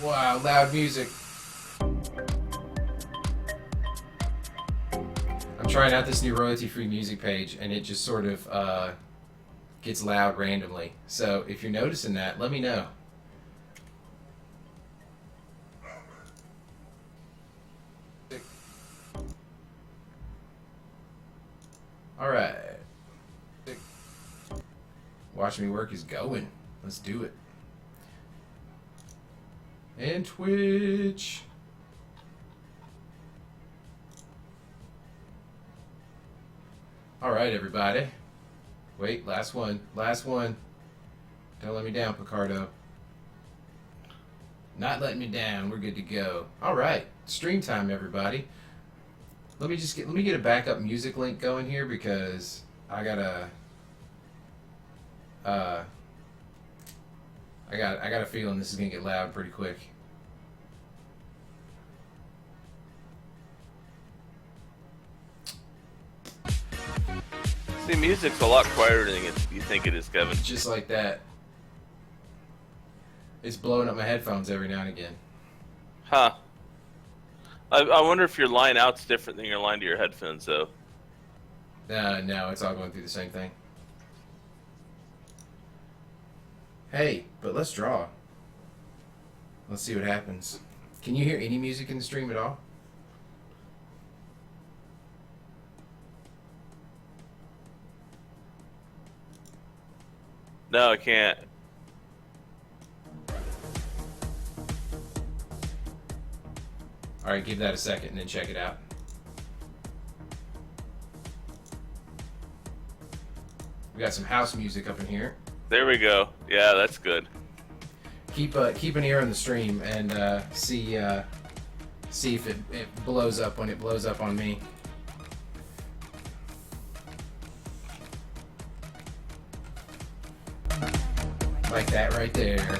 Wow, loud music. I'm trying out this new royalty-free music page, and it just sort of gets loud randomly. So if you're noticing that, let me know. All right. Watch Me Work is going. Let's do it. And Twitch. All right, everybody. Wait, last one. Last one. Don't let me down, Picardo. Not letting me down. We're good to go. All right. Stream time, everybody. Let me get a backup music link going here because I got a feeling this is gonna get loud pretty quick. See, music's a lot quieter than you think it is, Kevin. Just like that. It's blowing up my headphones every now and again. Huh. I wonder if your line out's different than your line to your headphones, though. No, it's all going through the same thing. Hey, but let's draw. Let's see what happens. Can you hear any music in the stream at all? No, I can't. Alright, give that a second and then check it out. We got some house music up in here. There we go. Yeah, that's good. Keep an ear on the stream and see if it blows up when it blows up on me. Like that right there.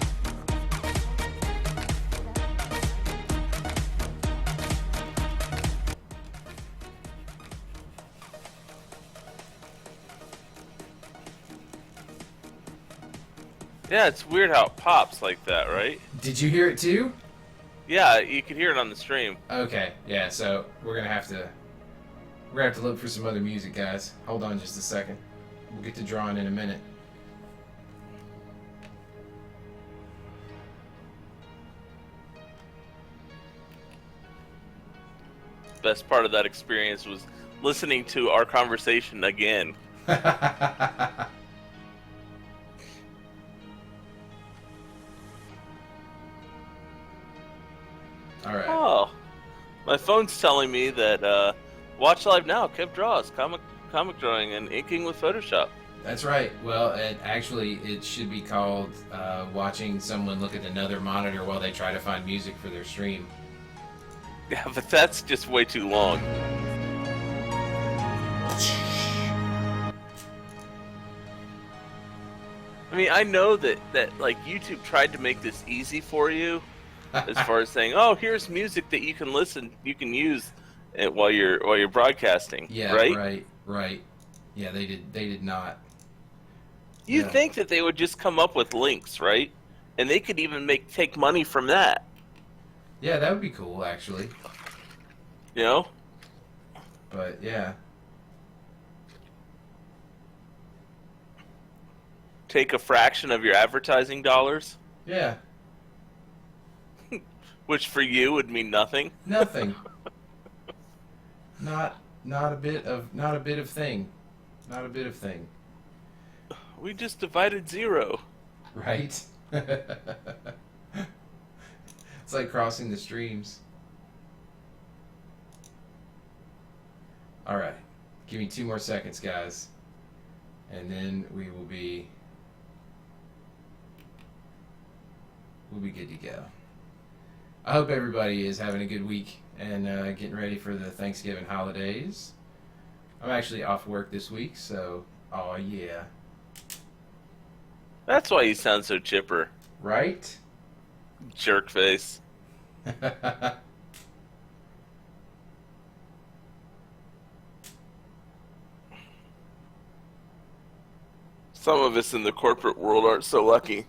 Yeah, it's weird how it pops like that, right? Did you hear it too? Yeah, you could hear it on the stream. Okay, yeah, so we're gonna have to look for some other music, guys. Hold on just a second. We'll get to drawing in a minute. Best part of that experience was listening to our conversation again. Alright. Oh, my phone's telling me that watch live now. Kev draws comic drawing and inking with Photoshop. That's right. Well, it should be called watching someone look at another monitor while they try to find music for their stream. Yeah, but that's just way too long. I mean, I know that like YouTube tried to make this easy for you, as far as saying, "Oh, here's music that you can use while you're broadcasting." Yeah, right. Yeah, they did not. You think that they would just come up with links, right? And they could even take money from that. Yeah, that would be cool, actually. You know? But yeah. Take a fraction of your advertising dollars. Yeah. Which for you would mean nothing. Nothing. Not a bit of thing. Not a bit of thing. We just divided zero. Right? It's like crossing the streams. Alright. Give me 2 more seconds, guys. And then we'll be good to go. I hope everybody is having a good week and getting ready for the Thanksgiving holidays. I'm actually off work this week, so oh yeah. That's why you sound so chipper. Right? Jerk face. Some of us in the corporate world aren't so lucky.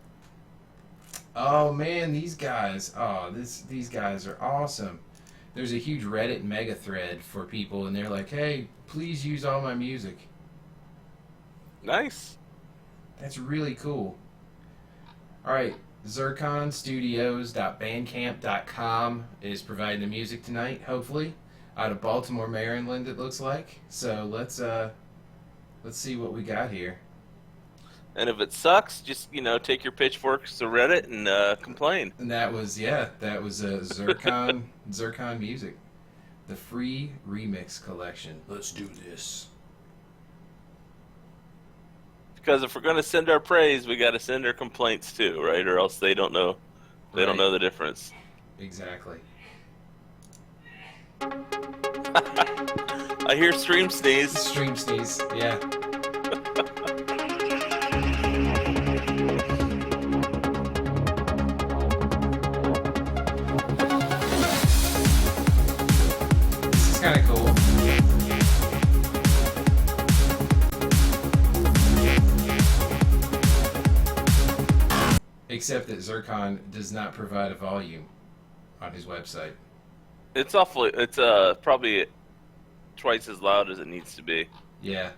Oh man, these guys. Oh, these guys are awesome. There's a huge Reddit mega thread for people, and they're like, "Hey, please use all my music." Nice. That's really cool. All right, ZirconStudios.bandcamp.com is providing the music tonight. Hopefully, out of Baltimore, Maryland. It looks like. So let's see what we got here. And if it sucks, just take your pitchforks to Reddit and complain. And that was Zircon Music, the free remix collection. Let's do this. Because if we're gonna send our praise, we got to send our complaints too, right? Or else they don't know. They don't know the difference. Exactly. I hear stream sneeze. Stream sneeze. Yeah. This is kind of cool. Except that Zircon does not provide a volume on his website. It's awfully. It's probably twice as loud as it needs to be. Yeah.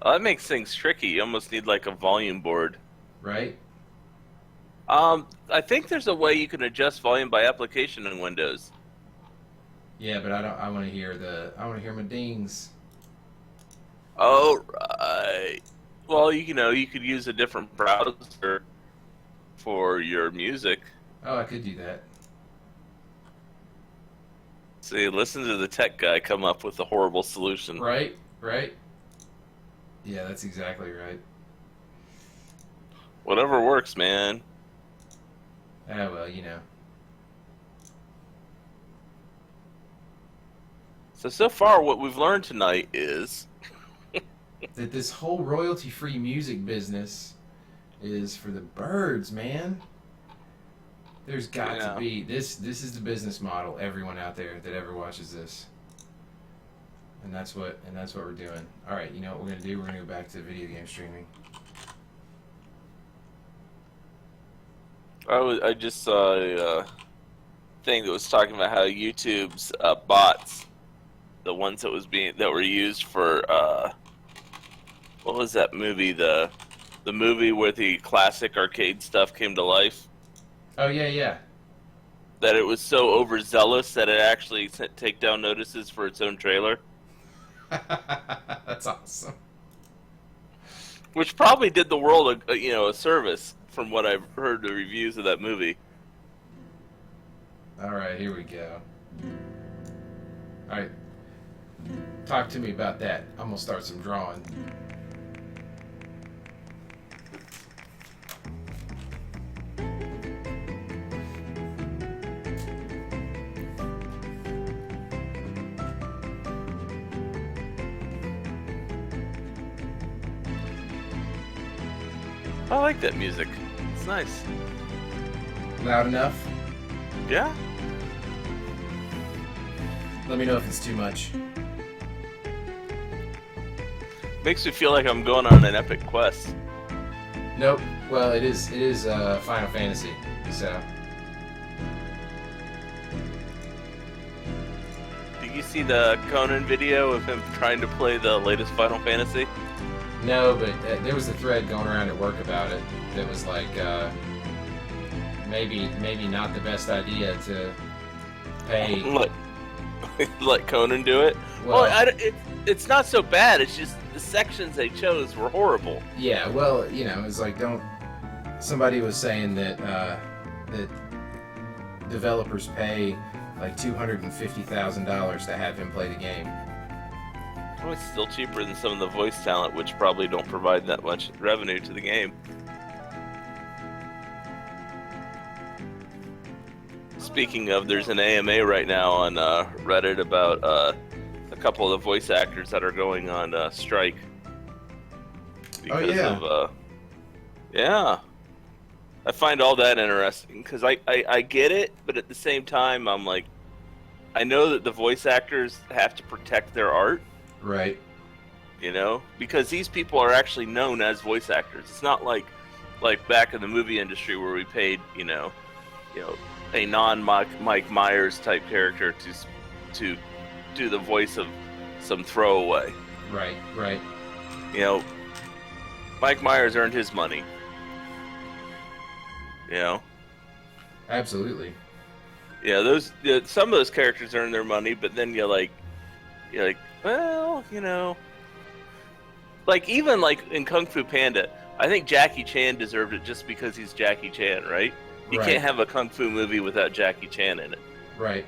That makes things tricky. You almost need like a volume board. Right? I think there's a way you can adjust volume by application in Windows. Yeah, but I want to hear my dings. Oh, right. Well, you could use a different browser for your music. Oh, I could do that. See, listen to the tech guy come up with a horrible solution. Right? Yeah, that's exactly right. Whatever works, man. Ah, well. So far, what we've learned tonight is That this whole royalty-free music business is for the birds, man. There's got to be this is the business model. Everyone out there that ever watches this, and that's what we're doing. All right, you know what we're gonna do? We're gonna go back to video game streaming. I just saw a thing that was talking about how YouTube's bots, the ones that were used for what was that movie? The movie where the classic arcade stuff came to life. Oh yeah. That it was so overzealous that it actually sent takedown notices for its own trailer. That's awesome. Which probably did the world a service, from what I've heard the reviews of that movie. All right, here we go. All right, talk to me about that. I'm gonna start some drawing. I like that music. It's nice. Loud enough? Yeah. Let me know if it's too much. Makes me feel like I'm going on an epic quest. Nope. Well, it is Final Fantasy, so. Did you see the Conan video of him trying to play the latest Final Fantasy? No, but there was a thread going around at work about it that was like, maybe not the best idea to pay. Let Conan do it? Well, it's not so bad. It's just the sections they chose were horrible. Yeah, well, it's like somebody was saying that that developers pay like $250,000 to have him play the game. Oh, it's still cheaper than some of the voice talent, which probably don't provide that much revenue to the game. Speaking of, there's an AMA right now on Reddit about a couple of the voice actors that are going on strike. Because yeah. I find all that interesting because I get it, but at the same time, I'm like, I know that the voice actors have to protect their art, Right. because these people are actually known as voice actors. It's not like back in the movie industry where we paid, a non-Mike Myers type character to do the voice of some throwaway. Right. Right. Mike Myers earned his money. Absolutely. Yeah, some of those characters earn their money, but then you're like, well, like even like in Kung Fu Panda, I think Jackie Chan deserved it just because he's Jackie Chan, right? You Right. can't have a Kung Fu movie without Jackie Chan in it. Right.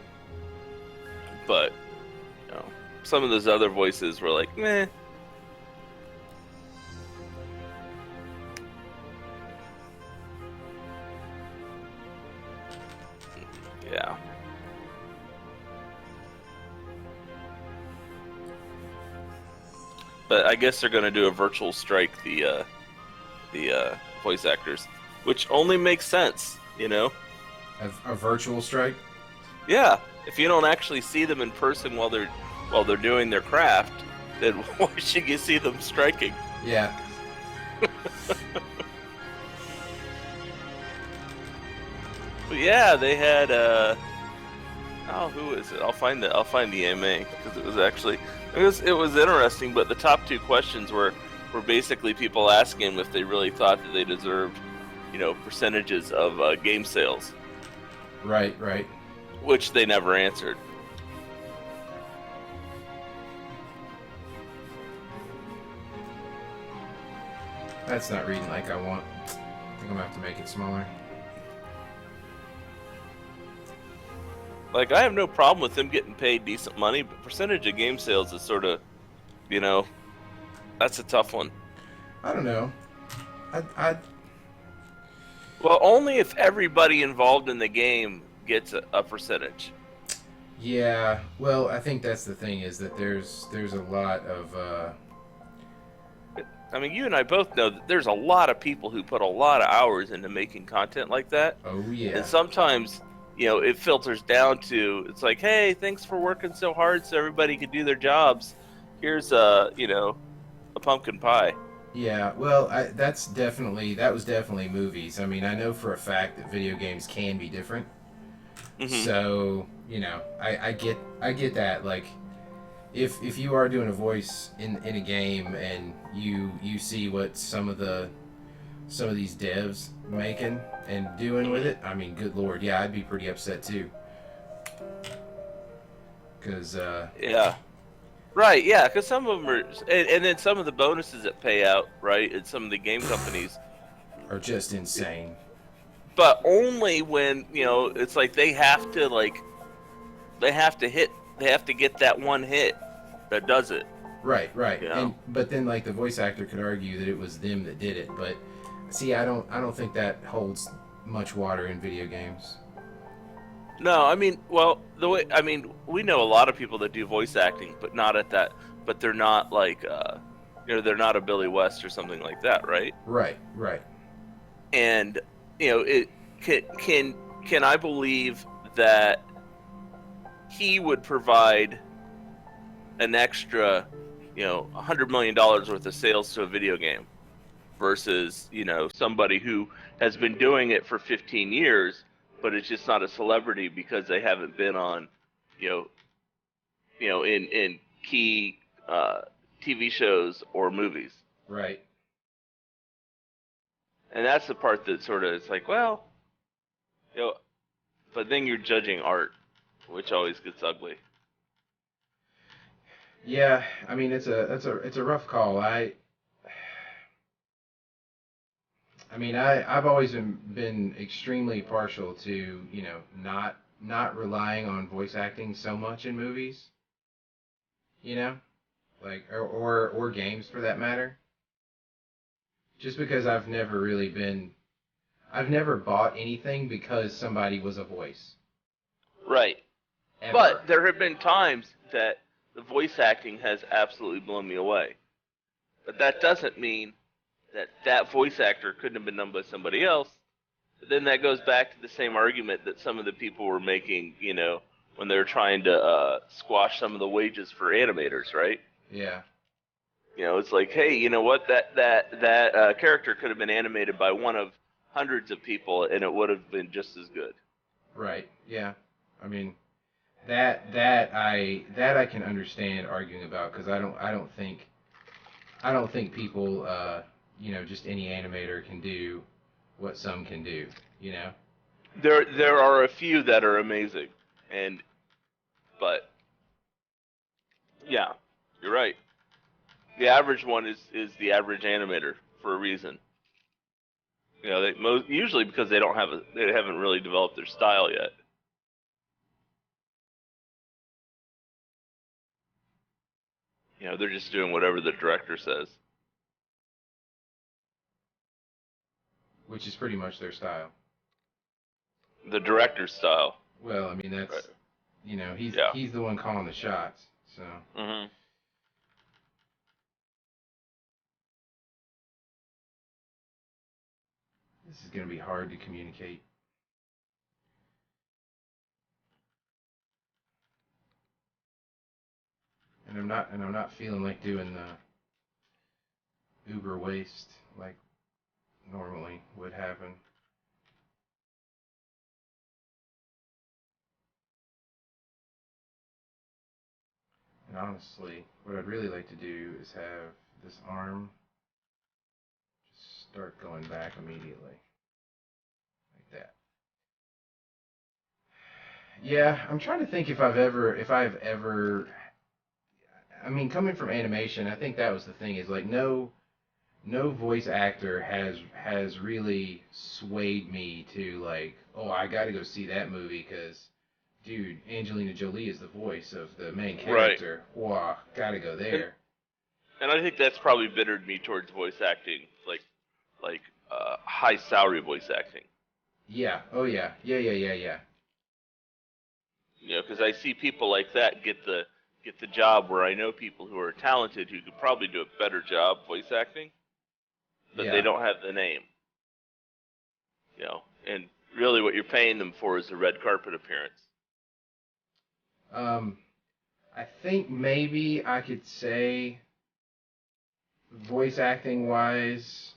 But some of those other voices were like, meh. Yeah. But I guess they're gonna do a virtual strike, the voice actors, which only makes sense, A virtual strike. Yeah, if you don't actually see them in person while they're doing their craft, then why should you see them striking? Yeah. But yeah, they had who is it? I'll find the AMA because it was interesting. But the top two questions were basically people asking if they really thought that they deserved, percentages of game sales. Right. Right. Which they never answered. That's not reading like I want. I think I'm gonna have to make it smaller. Like, I have no problem with them getting paid decent money, but percentage of game sales is sort of, that's a tough one. I don't know. I Well, only if everybody involved in the game gets a percentage. Yeah. Well, I think that's the thing is that there's a lot of I mean, you and I both know that there's a lot of people who put a lot of hours into making content like that. oh yeah. And sometimes, it filters down to, it's like, hey, thanks for working so hard so everybody could do their jobs. Here's a pumpkin pie. Yeah, well, that was definitely movies. I mean, I know for a fact that video games can be different. Mm-hmm. So, I get that. Like, if you are doing a voice in a game and you see what some of these devs making and doing with it, I mean, good lord, yeah, I'd be pretty upset too. Cause yeah. Right, yeah, because some of them are, and then some of the bonuses that pay out, right, and some of the game companies are just insane. But only when, it's like they have to get that one hit that does it. Right. But then like the voice actor could argue that it was them that did it, but see, I don't think that holds much water in video games. No, I mean, well, we know a lot of people that do voice acting, but not at that. But they're not like, they're not a Billy West or something like that, right? Right. And it can I believe that he would provide an extra, $100 million worth of sales to a video game, versus somebody who has been doing it for 15 years. But it's just not a celebrity because they haven't been on, in key TV shows or movies. Right. And that's the part that sort of it's like, well, but then you're judging art, which always gets ugly. Yeah, I mean it's a rough call. I've always been extremely partial to, not relying on voice acting so much in movies. Like or games for that matter. Just because I've never bought anything because somebody was a voice. Right. Ever. But there have been times that the voice acting has absolutely blown me away. But that doesn't mean that voice actor couldn't have been done by somebody else. But then that goes back to the same argument that some of the people were making, when they're trying to squash some of the wages for animators, right? Yeah. It's like, hey, you know what? That character could have been animated by one of hundreds of people, and it would have been just as good. Right. Yeah. I mean, that I can understand arguing about, because I don't think people just any animator can do what some can do. You know. There are a few that are amazing, but yeah, you're right. The average one is the average animator for a reason. Usually because they haven't really developed their style yet. They're just doing whatever the director says. Which is pretty much their style. The director's style. Well, I mean that's right. he's the one calling the shots. So. Mm-hmm. This is going to be hard to communicate. And I'm not feeling like doing the Uber waste like normally would happen. And honestly, what I'd really like to do is have this arm just start going back immediately. Like that. Yeah, I'm trying to think if I've ever I mean, coming from animation, I think that was the thing, is like no voice actor has really swayed me to like, oh, I got to go see that movie because, dude, Angelina Jolie is the voice of the main character. Right. Wow, got to go there. And I think that's probably bittered me towards voice acting, like high salary voice acting. Yeah. Oh yeah. Yeah. Because I see people like that get the job where I know people who are talented who could probably do a better job voice acting, but they don't have the name. And really what you're paying them for is a red carpet appearance. I think maybe I could say, voice acting wise,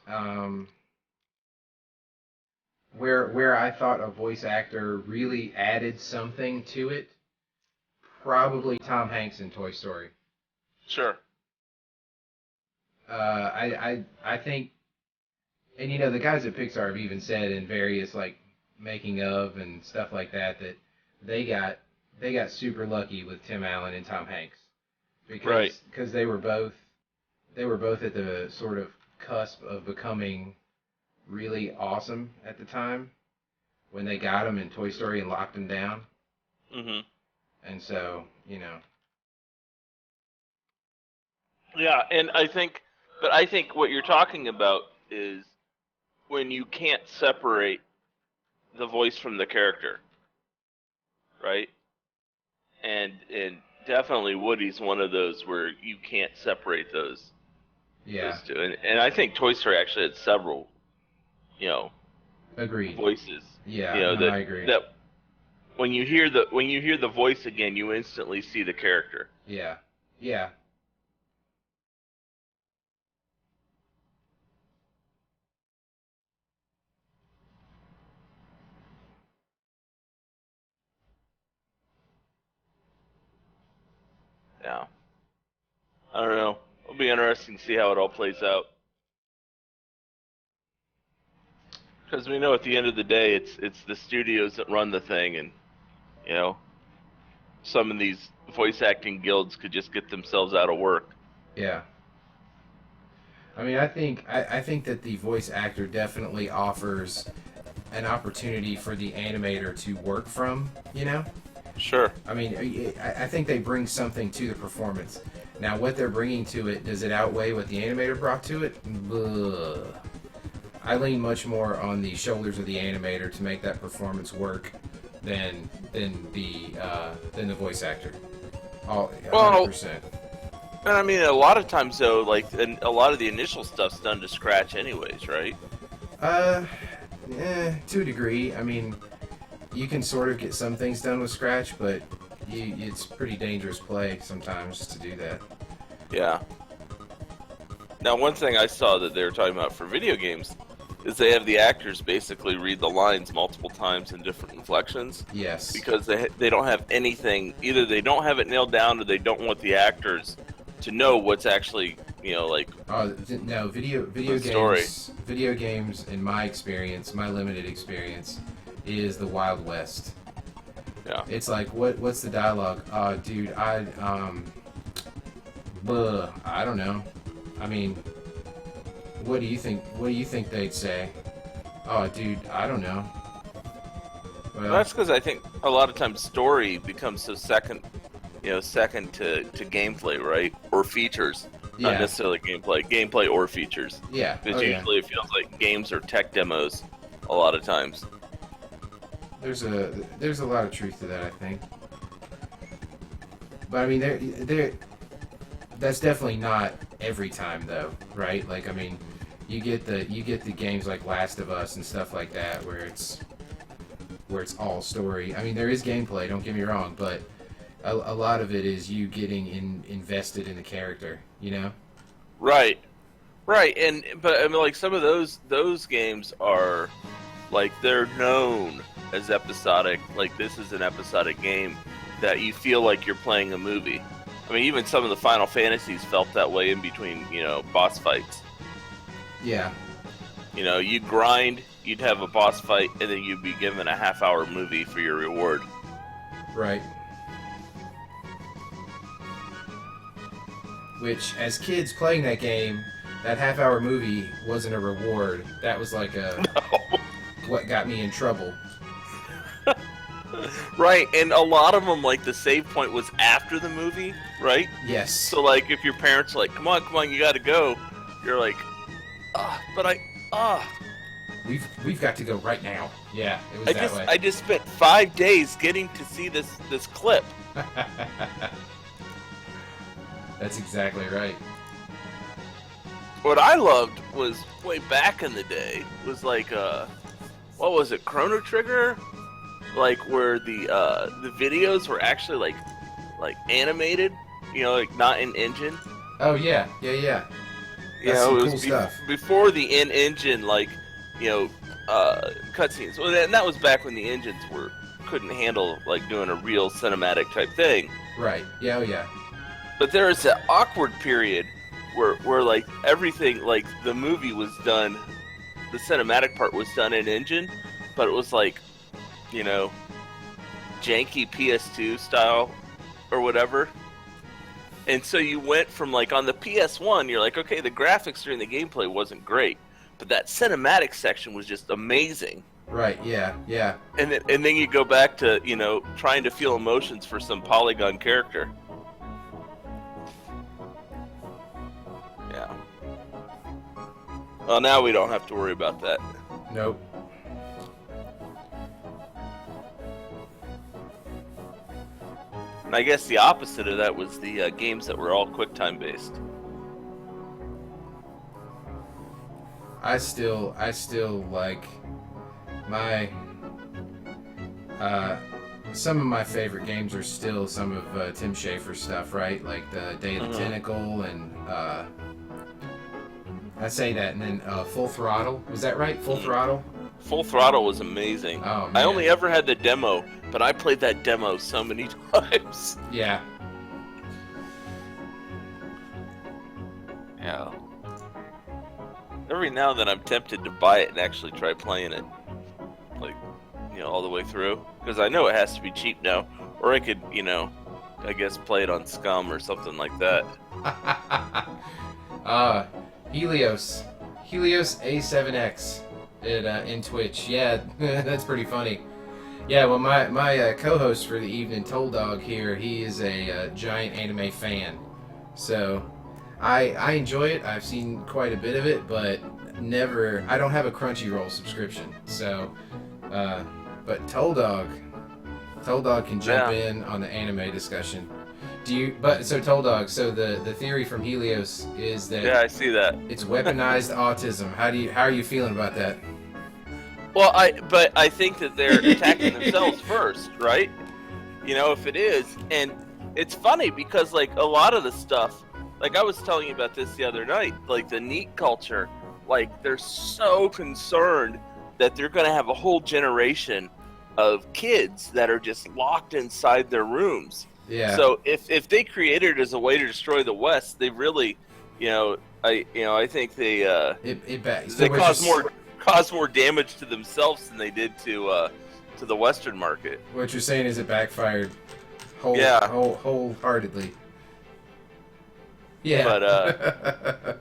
where I thought a voice actor really added something to it, probably Tom Hanks in Toy Story. Sure. I think, and the guys at Pixar have even said in various like making of and stuff like that they got super lucky with Tim Allen and Tom Hanks because they were both at the sort of cusp of becoming really awesome at the time when they got him in Toy Story and locked him down. Mm-hmm. And so, Yeah, and I think what you're talking about is when you can't separate the voice from the character, right? And definitely Woody's one of those where you can't separate those. Yeah. Those two. And I think Toy Story actually had several, Agreed. voices. Yeah, I agree. That when you hear the voice again, you instantly see the character. Yeah. Yeah. Yeah. I don't know. It'll be interesting to see how it all plays out. Because we know at the end of the day, it's the studios that run the thing, and some of these voice acting guilds could just get themselves out of work. Yeah. I mean, I think that the voice actor definitely offers an opportunity for the animator to work from. Sure. I mean, I think they bring something to the performance. Now, what they're bringing to it, does it outweigh what the animator brought to it? Ugh. I lean much more on the shoulders of the animator to make that performance work than the voice actor. 100%. And I mean, a lot of times though, and a lot of the initial stuff's done to scratch, anyways, right? To a degree. I mean, you can sort of get some things done with scratch, but it's pretty dangerous play sometimes to do that. Yeah. Now, one thing I saw that they were talking about for video games is they have the actors basically read the lines multiple times in different inflections. Yes. Because they don't have anything. Either they don't have it nailed down, or they don't want the actors to know what's actually, like. No, video games. Story. Video games, in my experience, my limited experience, is the Wild West. Yeah. It's like, what's the dialogue? Dude, I don't know. I mean, what do you think? What do you think they'd say? Oh, dude, I don't know. Well, That's because I think a lot of times story becomes so second to gameplay, right? Or features. Not yeah, necessarily gameplay or features. yeah. Because Oh, yeah. usually it feels like games are tech demos a lot of times. There's a lot of truth to that, I think. But I mean, that's definitely not every time, though, right? Like, I mean, you get the games like Last of Us and stuff like that where it's all story. I mean, there is gameplay, don't get me wrong, but a lot of it is you getting invested in the character, you know? Right. But I mean, like, some of those games are like, they're known as episodic. Like, this is an episodic game that you feel like you're playing a movie. I mean, even some of the Final Fantasies felt that way in between, boss fights. Yeah. You grind, you'd have a boss fight, and then you'd be given a half-hour movie for your reward. Right. Which, as kids playing that game, that half-hour movie wasn't a reward. That was like what got me in trouble. Right, and a lot of them, like, the save point was after the movie, right? Yes. So, like, if your parents are like, come on, you gotta go, you're like, We've got to go right now. Yeah, it was that way. I just spent 5 days getting to see this clip. That's exactly right. What I loved was, way back in the day, was like, what was it, Chrono Trigger? Like, where the videos were actually like animated, like not in engine. Oh yeah. That's It some was cool stuff. before the in-engine, like, cutscenes. Well, and that was back when the engines couldn't handle, like, doing a real cinematic type thing. Right. Yeah. Oh yeah. But there was that awkward period where like everything, like the movie was done, the cinematic part was done in engine, but it was like, janky PS2 style or whatever. And so you went from, like, on the PS1, you're like, okay, the graphics during the gameplay wasn't great, but that cinematic section was just amazing. Right. Yeah. Yeah. And then you go back to, trying to feel emotions for some polygon character. Yeah. Well, now we don't have to worry about that. Nope. And I guess the opposite of that was the games that were all QuickTime based. I still like my some of my favorite games are still some of Tim Schafer's stuff, right? Like the Day of the Tentacle and I say that, and then Full Throttle. Was that right? Full Throttle? Full Throttle was amazing. Oh, man. I only ever had the demo, but I played that demo so many times. Yeah. Yeah. Every now and then I'm tempted to buy it and actually try playing it. Like, all the way through. Because I know it has to be cheap now. Or I could, I guess play it on Scum or something like that. Helios A7X in Twitch. Yeah, that's pretty funny. Yeah, well, my co-host for the evening, Toll Dog here, he is a giant anime fan. So I enjoy it. I've seen quite a bit of it, but I don't have a Crunchyroll subscription. So, but Toll Dog can jump in on the anime discussion. Toll Dog, so the theory from Helios is that Yeah, I see that. it's weaponized autism. How are you feeling about that? Well, I think that they're attacking themselves first, right? You know, if it is, and it's funny because like a lot of the stuff, like I was telling you about this the other night, like the NEET culture, like they're so concerned that they're going to have a whole generation of kids that are just locked inside their rooms. Yeah. So if they created it as a way to destroy the West, they really, I think they So cause more damage to themselves than they did to the Western market. what you're saying is it backfired wholeheartedly. Yeah.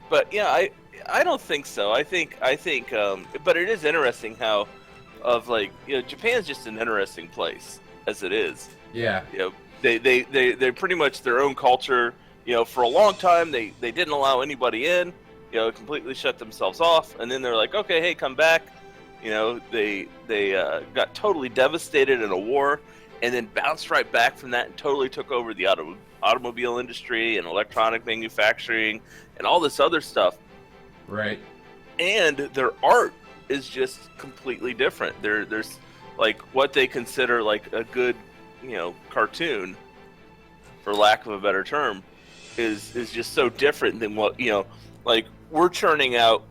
But yeah, I don't think so. I think but it is interesting how Japan's just an interesting place as it is. Yeah. You know, they're pretty much their own culture. You know, for a long time they didn't allow anybody in. You know, completely shut themselves off, and then they're like, okay, hey, come back. You know, they got totally devastated in a war, and then bounced right back from that and totally took over the automobile industry and electronic manufacturing and all this other stuff. Right. And their art is just completely different. There's like what they consider like a good, cartoon, for lack of a better term, is just so different than what, like we're churning out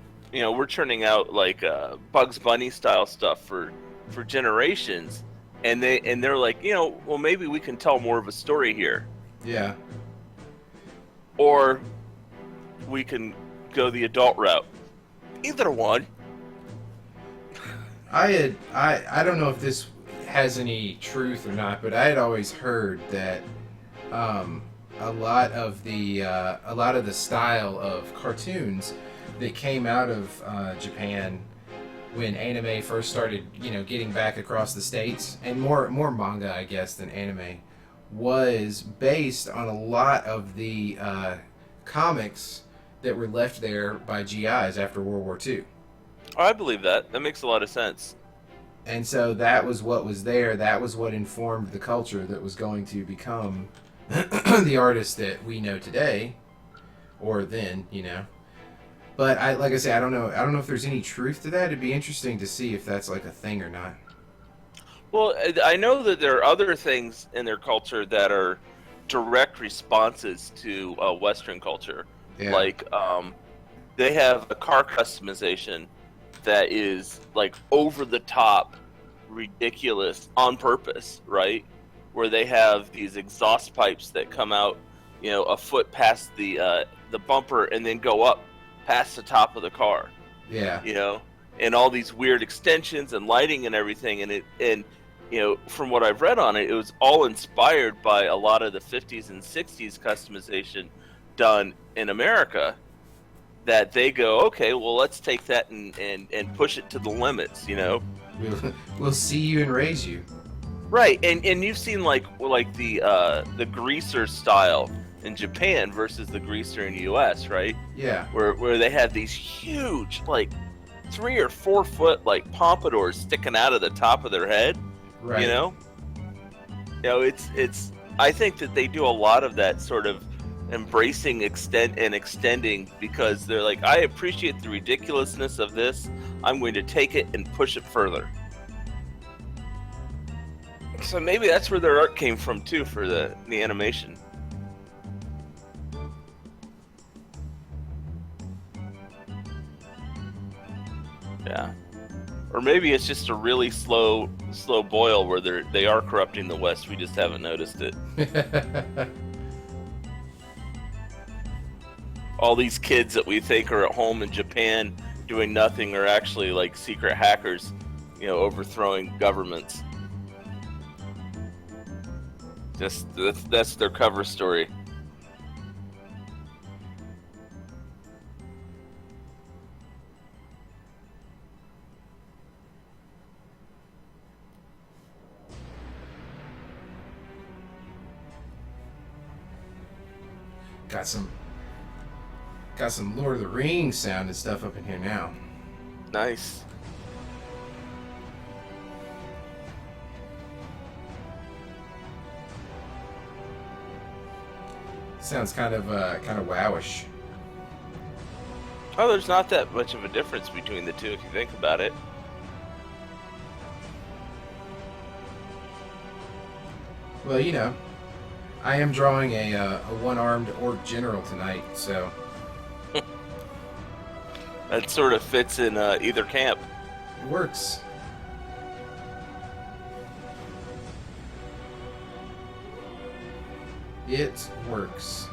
like Bugs Bunny style stuff for generations, and they're like, well, maybe we can tell more of a story here. Yeah. Or we can go the adult route. Either one. I don't know if this has any truth or not, but I had always heard that a lot of the style of cartoons that came out of Japan when anime first started, getting back across the states, and more manga, I guess, than anime, was based on a lot of the comics that were left there by GIs after World War II. Oh, I believe that. That makes a lot of sense. And so that was what was there. That was what informed the culture that was going to become the artist that we know today, or then, But like I say, I don't know if there's any truth to that. It'd be interesting to see if that's like a thing or not. Well, I know that there are other things in their culture that are direct responses to Western culture. Yeah. Like, they have a car customization that is like over the top, ridiculous on purpose, right? Where they have these exhaust pipes that come out, a foot past the bumper and then go up past the top of the car. Yeah. And all these weird extensions and lighting and everything, and from what I've read on it, it was all inspired by a lot of the 50s and 60s customization done in America, that they go, okay, well, let's take that and push it to the limits, We'll see you and raise you. Right, and you've seen like the greaser style in Japan versus the greaser in the US, right? Yeah. Where they have these huge, like 3 or 4 foot like pompadours sticking out of the top of their head. Right. It's I think that they do a lot of that sort of embracing extending, because they're like, I appreciate the ridiculousness of this. I'm going to take it and push it further. So maybe that's where their art came from too, for the animation. Yeah. Or maybe it's just a really slow boil where they are corrupting the West. We just haven't noticed it. All these kids that we think are at home in Japan doing nothing are actually like secret hackers, overthrowing governments. That's their cover story. Got some Lord of the Rings sound and stuff up in here now. Nice. Sounds kind of wowish. Oh, there's not that much of a difference between the two if you think about it. Well, you know, I am drawing a one-armed orc general tonight, so That sort of fits in either camp. it works. It works.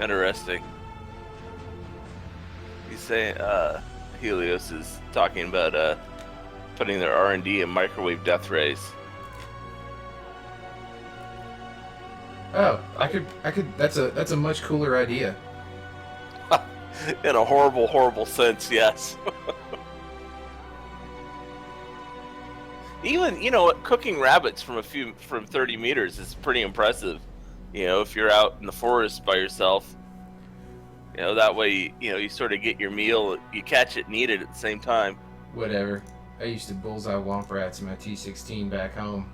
Interesting. He's saying Helios is talking about putting their R&D in microwave death rays. Oh, I could. That's a much cooler idea. In a horrible, horrible sense, yes. Even, you know, cooking rabbits from 30 meters is pretty impressive. You know, if you're out in the forest by yourself, you know, that way, you know, you sort of get your meal, you catch it and eat it at the same time. Whatever. I used to bullseye womp rats in my T16 back home.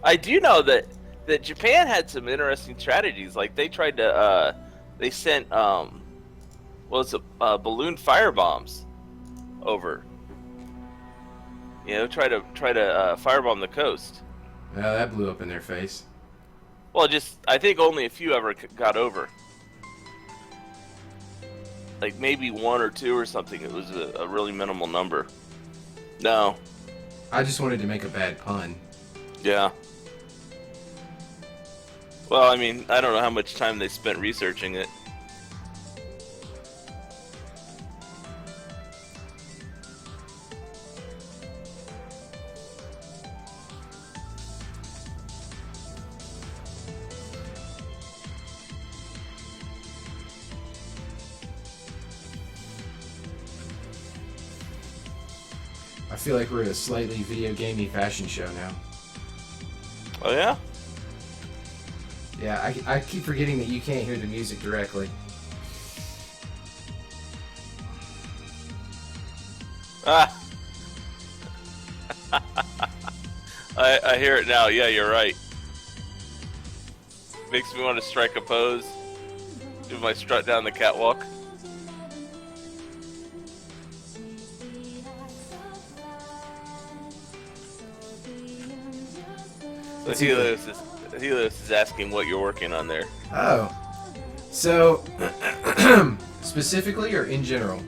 I do know that Japan had some interesting strategies. Like they tried to, they sent, balloon fire bombs over. You know, try to firebomb the coast. Oh, that blew up in their face. Well, I think only a few ever got over. Like maybe one or two or something. It was a really minimal number. No. I just wanted to make a bad pun. Yeah. Well, I mean, I don't know how much time they spent researching it. I feel like we're at a slightly video gamey fashion show now. Oh, yeah? Yeah, I keep forgetting that you can't hear the music directly. Ah. I hear it now. Yeah, you're right. Makes me want to strike a pose. Do my strut down the catwalk. So Helios is asking what you're working on there. Oh. So, specifically or in general?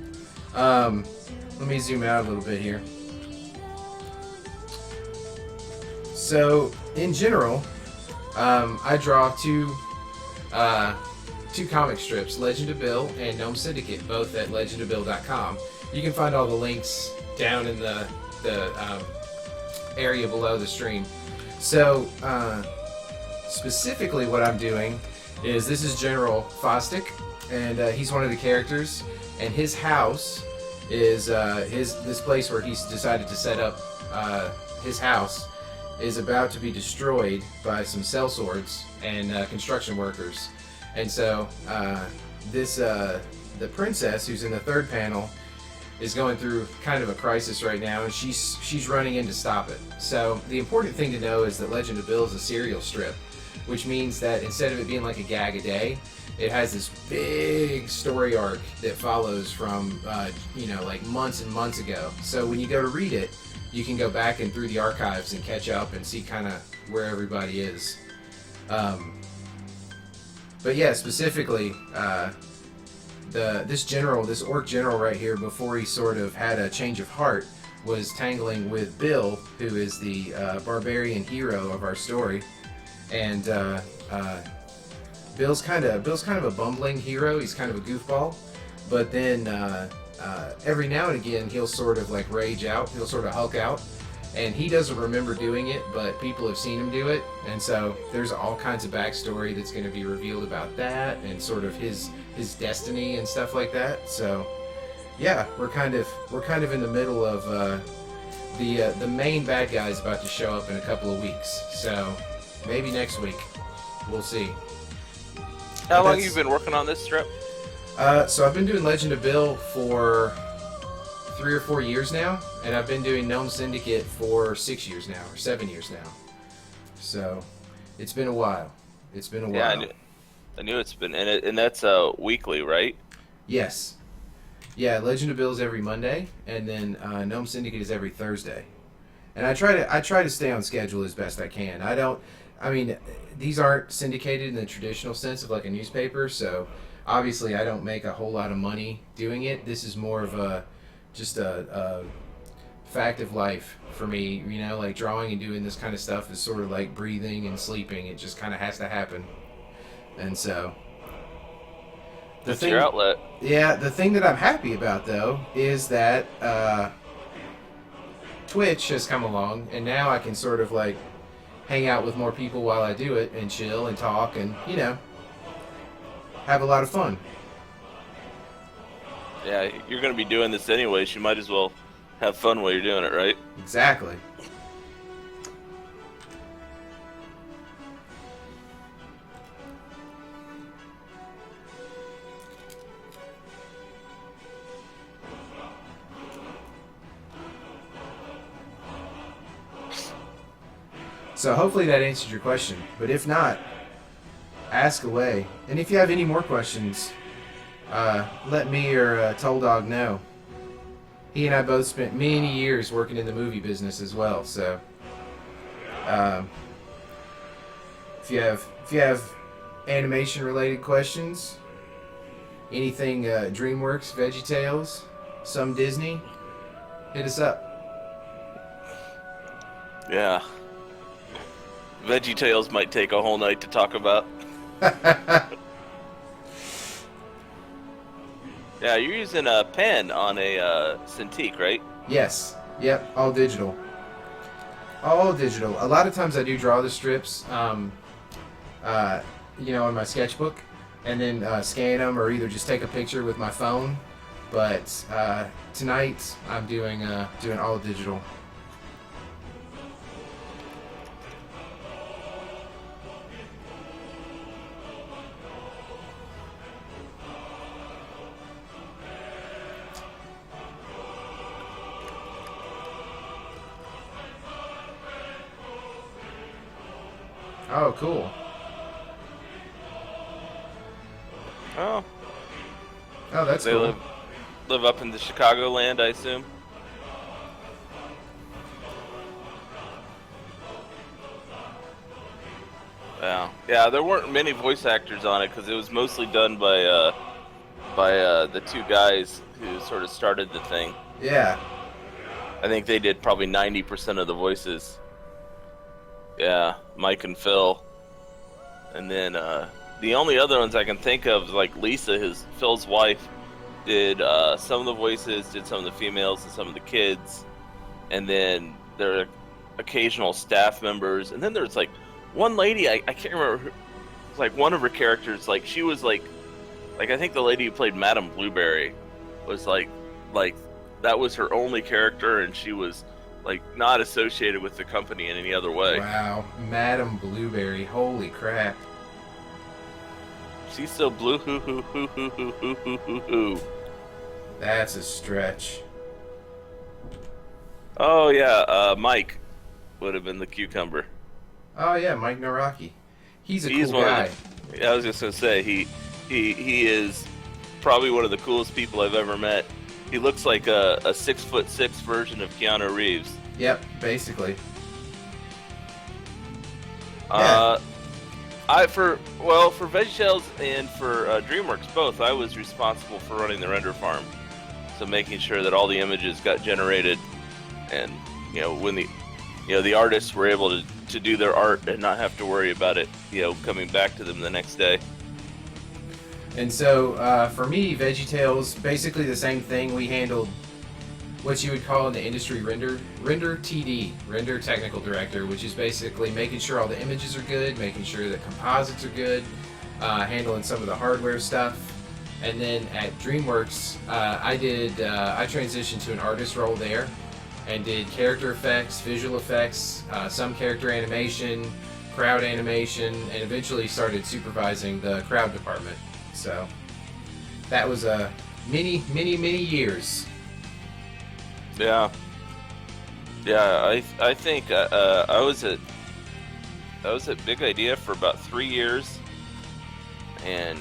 Let me zoom out a little bit here. So, in general, I draw two comic strips, Legend of Bill and Gnome Syndicate, both at legendofbill.com. You can find all the links down in the area below the stream. So, specifically what I'm doing is, this is General Fostic, and he's one of the characters, and his house is this place where he's decided to set up his house is about to be destroyed by some sellswords and construction workers. And so the princess, who's in the third panel, is going through kind of a crisis right now, and she's running in to stop it. So the important thing to know is that Legend of Bill is a serial strip, which means that instead of it being like a gag a day, it has this big story arc that follows from like months and months ago. So when you go to read it, you can go back and through the archives and catch up and see kind of where everybody is. But yeah, specifically, this orc general right here, before he sort of had a change of heart, was tangling with Bill, who is the barbarian hero of our story, and Bill's kind of a bumbling hero. He's kind of a goofball, but then every now and again he'll sort of like rage out. He'll sort of Hulk out, and he doesn't remember doing it, but people have seen him do it, and so there's all kinds of backstory that's going to be revealed about that, and sort of his destiny and stuff like that. So yeah, we're kind of in the middle of the main bad guy is about to show up in a couple of weeks, so maybe next week, we'll see. How long have you been working on this strip? So I've been doing Legend of Bill for 3 or 4 years now, and I've been doing Gnome Syndicate for 6 years now, or 7 years now. So it's been a while. It's been a Yeah, while. I knew it's been, and that's weekly, right? Yes. Yeah, Legend of Bill is every Monday, and then Gnome Syndicate is every Thursday. And I try to stay on schedule as best I can. I mean, these aren't syndicated in the traditional sense of like a newspaper, so obviously I don't make a whole lot of money doing it. This is more of just a fact of life for me. You know, like drawing and doing this kind of stuff is sort of like breathing and sleeping. It just kind of has to happen. And so the That's thing, your outlet. yeah, the thing that I'm happy about though is that Twitch has come along, and now I can sort of like hang out with more people while I do it and chill and talk and have a lot of fun. Yeah, you're going to be doing this anyways. You might as well have fun while you're doing it, right? Exactly. So hopefully that answers your question. But if not, ask away. And if you have any more questions, let me or Toll Dog know. He and I both spent many years working in the movie business as well. So um, if you have animation related questions, anything DreamWorks, VeggieTales, some Disney, hit us up. Yeah. VeggieTales might take a whole night to talk about. Yeah, you're using a pen on a Cintiq, right? Yes. Yep. All digital. All digital. A lot of times I do draw the strips, in my sketchbook, and then scan them or either just take a picture with my phone. But tonight I'm doing all digital. Oh, cool. Oh, Oh, that's they cool. live up in the Chicagoland, I assume. Yeah. There weren't many voice actors on it because it was mostly done by the two guys who sort of started the thing. Yeah. I think they did probably 90% of the voices. Yeah, Mike and Phil. And then the only other ones I can think of, like Lisa, Phil's wife, did some of the voices, did some of the females and some of the kids. And then there are occasional staff members. And then there's like one lady, I can't remember, like one of her characters, like she was like I think the lady who played Madame Blueberry was like that was her only character, and she was like not associated with the company in any other way. Wow. Madame Blueberry. Holy crap. She's so blue hoo hoo hoo hoo hoo hoo hoo hoo hoo. That's a stretch. Oh yeah, Mike would have been the cucumber. Oh yeah, Mike Naraki. He's a He's cool one guy. of the, I was just gonna say he is probably one of the coolest people I've ever met. He looks like a 6'6" version of Keanu Reeves. Yep, basically. For VeggieTales and for DreamWorks both, I was responsible for running the render farm, so making sure that all the images got generated, and when the artists were able to do their art and not have to worry about it coming back to them the next day. And so for me, VeggieTales, basically the same thing. We handled what you would call in the industry render TD, render technical director, which is basically making sure all the images are good, making sure that composites are good, handling some of the hardware stuff. And then at DreamWorks, I transitioned to an artist role there and did character effects, visual effects, some character animation, crowd animation, and eventually started supervising the crowd department. So that was many years. Yeah, I think I was at at Big Idea for about 3 years, and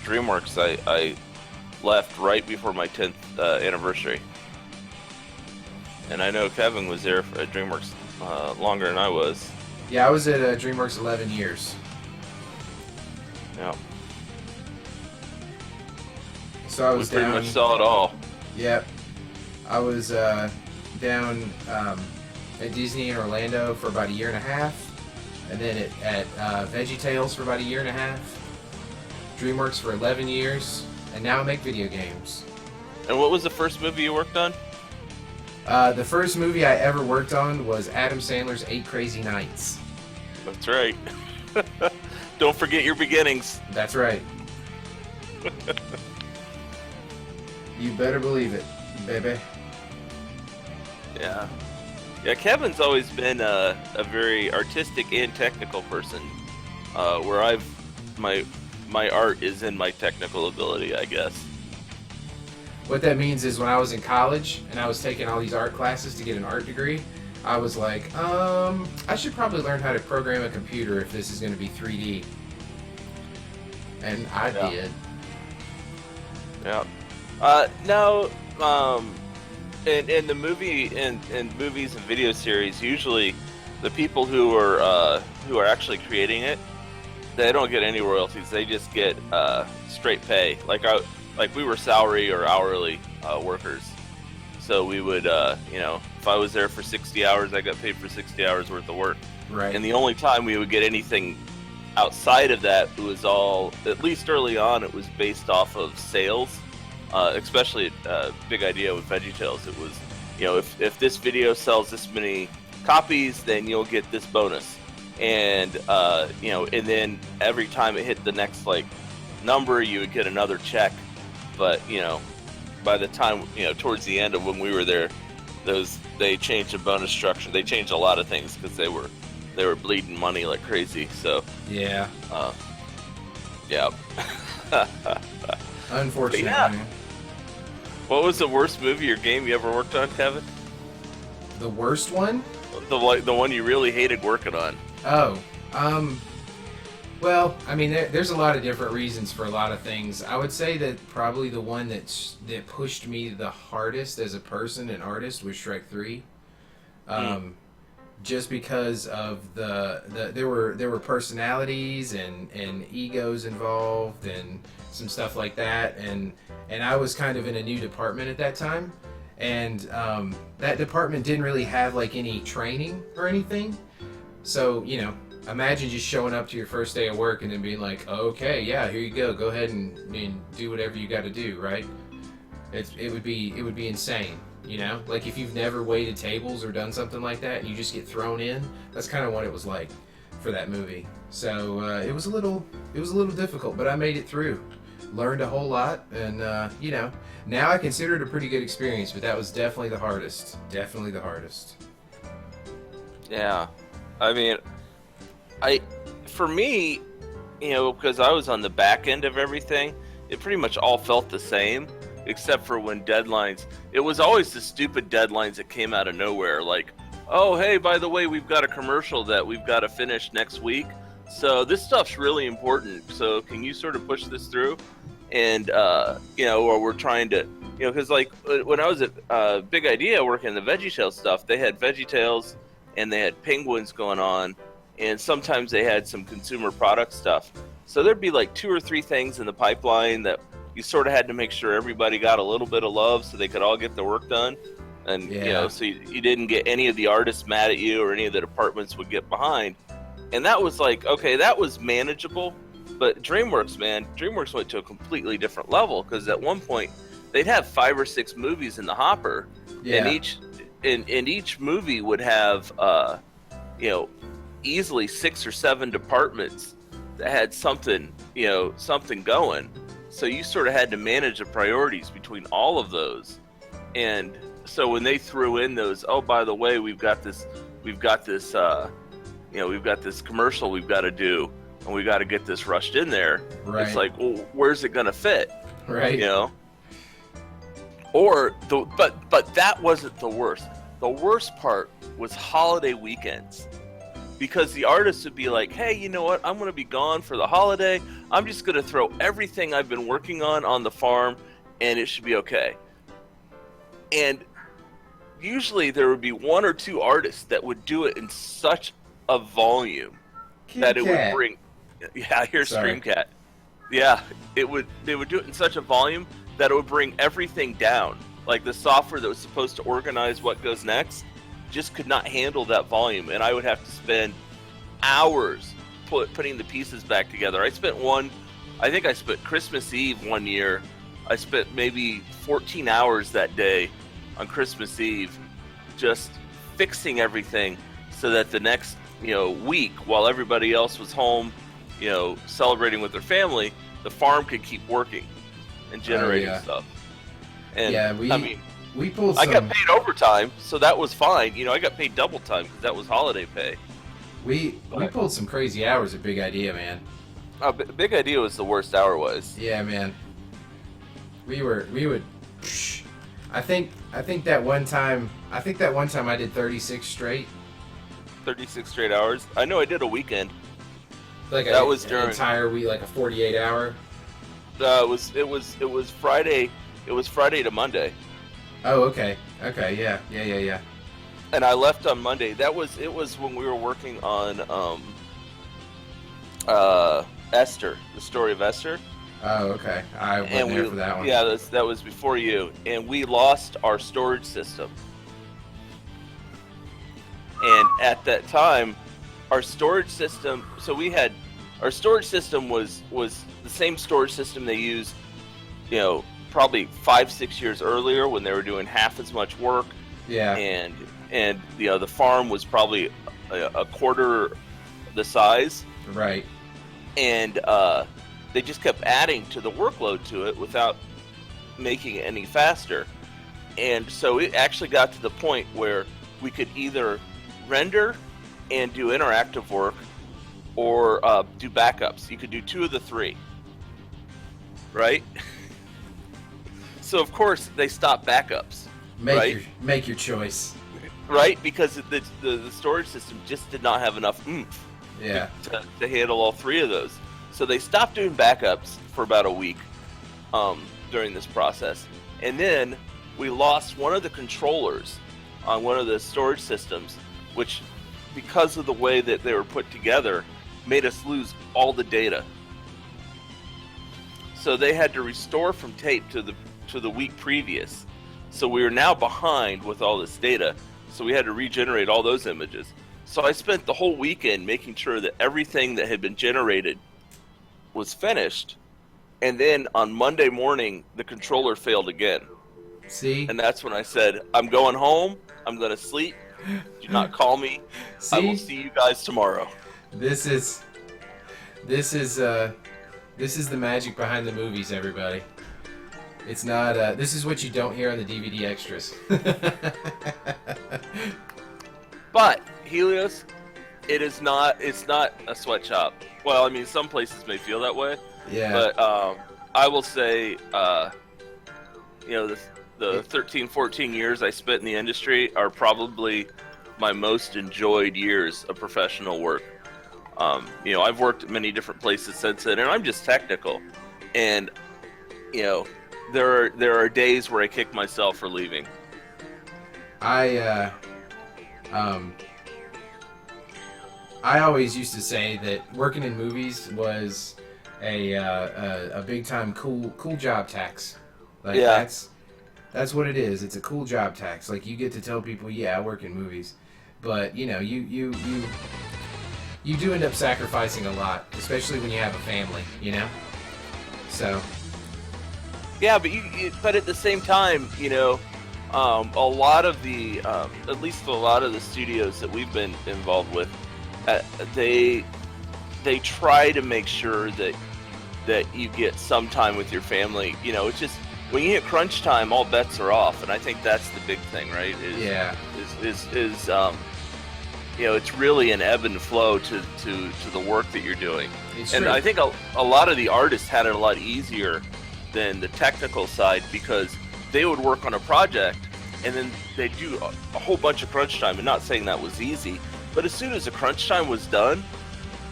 DreamWorks I left right before my 10th anniversary. And I know Kevin was there at DreamWorks longer than I was. Yeah, I was at DreamWorks 11 years. Yeah. So I was we pretty down. much saw it all. Yep. I was down at Disney in Orlando for about a year and a half, and then at VeggieTales for about a year and a half. DreamWorks for 11 years, and now I make video games. And what was the first movie you worked on? The first movie I ever worked on was Adam Sandler's 8 Crazy Nights. That's right. Don't forget your beginnings. That's right. You better believe it, baby. Yeah. Yeah, Kevin's always been a very artistic and technical person. Where my art is in my technical ability, I guess. What that means is when I was in college and I was taking all these art classes to get an art degree, I was like, I should probably learn how to program a computer if this is going to be 3D. And I did. Yeah. No, in the movie, in movies and video series, usually the people who are actually creating it, they don't get any royalties. They just get straight pay. Like we were salary or hourly workers. So we would, if I was there for 60 hours, I got paid for 60 hours worth of work. Right. And the only time we would get anything outside of that, it was all, at least early on, it was based off of sales. Especially Big Idea with VeggieTales. It was, if this video sells this many copies, then you'll get this bonus. And, and then every time it hit the next, number, you would get another check. But, by the time, towards the end of when we were there, they changed the bonus structure. They changed a lot of things because they were bleeding money like crazy. So, yeah. Yeah. Unfortunately. Yeah. What was the worst movie or game you ever worked on, Kevin? The worst one? The one you really hated working on. Oh, well, I mean, there's a lot of different reasons for a lot of things. I would say that probably the one that pushed me the hardest as a person and artist was Shrek 3. Just because of there were personalities and egos involved and some stuff like that, and I was kind of in a new department at that time, and that department didn't really have any training or anything. So imagine just showing up to your first day of work and then being like, okay, yeah, here you go ahead and do whatever you got to do, right? It would be insane. Like if you've never waited tables or done something like that and you just get thrown in, that's kind of what it was like for that movie. So it was a little difficult, but I made it through, learned a whole lot, and now I consider it a pretty good experience, but that was definitely the hardest. Yeah, I mean, for me, because I was on the back end of everything, it pretty much all felt the same. Except for when deadlines, it was always the stupid deadlines that came out of nowhere. Like, oh, hey, by the way, we've got a commercial that we've got to finish next week. So this stuff's really important. So can you sort of push this through? And, or we're trying to, because when I was at Big Idea working the VeggieTales stuff, they had VeggieTales and they had Penguins going on. And sometimes they had some consumer product stuff. So there'd be 2 or 3 things in the pipeline that you sort of had to make sure everybody got a little bit of love so they could all get the work done. And, so you didn't get any of the artists mad at you or any of the departments would get behind. And that was okay, that was manageable. But DreamWorks went to a completely different level because at one point they'd have 5 or 6 movies in the hopper. Yeah. And each movie would have, easily 6 or 7 departments that had something going. So you sort of had to manage the priorities between all of those. And so when they threw in those, oh, by the way, we've got this commercial we've got to do, and we got to get this rushed in there. Right. It's like, well, where's it going to fit? Right. But that wasn't the worst. The worst part was holiday weekends. because the artists would be like, hey, you know what? I'm going to be gone for the holiday. I'm just going to throw everything I've been working on the farm, and it should be okay. And usually there would be one or two artists that would do it in such a volume that it would bring. Yeah, here's Streamcat. Yeah, they would do it in such a volume that it would bring everything down. Like the software that was supposed to organize what goes next just could not handle that volume, and I would have to spend hours putting the pieces back together. I spent Christmas Eve one year. I spent maybe 14 hours that day on Christmas Eve just fixing everything so that the next week, while everybody else was home celebrating with their family, the farm could keep working and generating stuff. And we pulled I got paid overtime, so that was fine. I got paid double time because that was holiday pay. We pulled some crazy hours at Big Idea, man. Big Idea was the worst hour-wise. Yeah, man. We would. I think that one time I did 36 straight. 36 straight hours. I know I did a weekend. That was during an entire week, like a 48-hour. It was Friday. It was Friday to Monday. Oh, okay. Okay, yeah. And I left on Monday. It was when we were working on Esther, the story of Esther. Oh, okay. I wasn't there for that one. Yeah, that was before you. And we lost our storage system. And at that time, our storage system. So our storage system was the same storage system they used, probably 5-6 years earlier when they were doing half as much work. Yeah. And the farm was probably a quarter the size. Right. And they just kept adding to the workload to it without making it any faster. And so it actually got to the point where we could either render and do interactive work or do backups. You could do 2 of the 3. Right? So of course they stopped backups. Make your choice. Right, because the storage system just did not have enough oomph. Yeah. To handle all 3 of those. So they stopped doing backups for about a week during this process, and then we lost one of the controllers on one of the storage systems, which, because of the way that they were put together, made us lose all the data. So they had to restore from tape to the week previous. So we were now behind with all this data. So we had to regenerate all those images. So I spent the whole weekend making sure that everything that had been generated was finished. And then on Monday morning, the controller failed again. See? And that's when I said, I'm going home. I'm going to sleep. Do not call me. See? I will see you guys tomorrow. This is the magic behind the movies, everybody. It's not. This is what you don't hear on the DVD extras. But Helios, it's not a sweatshop. Well, I mean, some places may feel that way. Yeah. But I will say, the 13, 14 years I spent in the industry are probably my most enjoyed years of professional work. I've worked at many different places since then, and I'm just technical. And, there are days where I kick myself for leaving. I always used to say that working in movies was a big time cool job tax. Like yeah. That's what it is. It's a cool job tax. Like you get to tell people, yeah, I work in movies, but you do end up sacrificing a lot, especially when you have a family. So. Yeah, but at the same time, a lot of the, at least a lot of the studios that we've been involved with, they try to make sure that you get some time with your family. It's just when you hit crunch time, all bets are off, and I think that's the big thing, right? It's really an ebb and flow to the work that you're doing. And I think a lot of the artists had it a lot easier than the technical side, because they would work on a project and then they do a whole bunch of crunch time. And not saying that was easy, But as soon as the crunch time was done,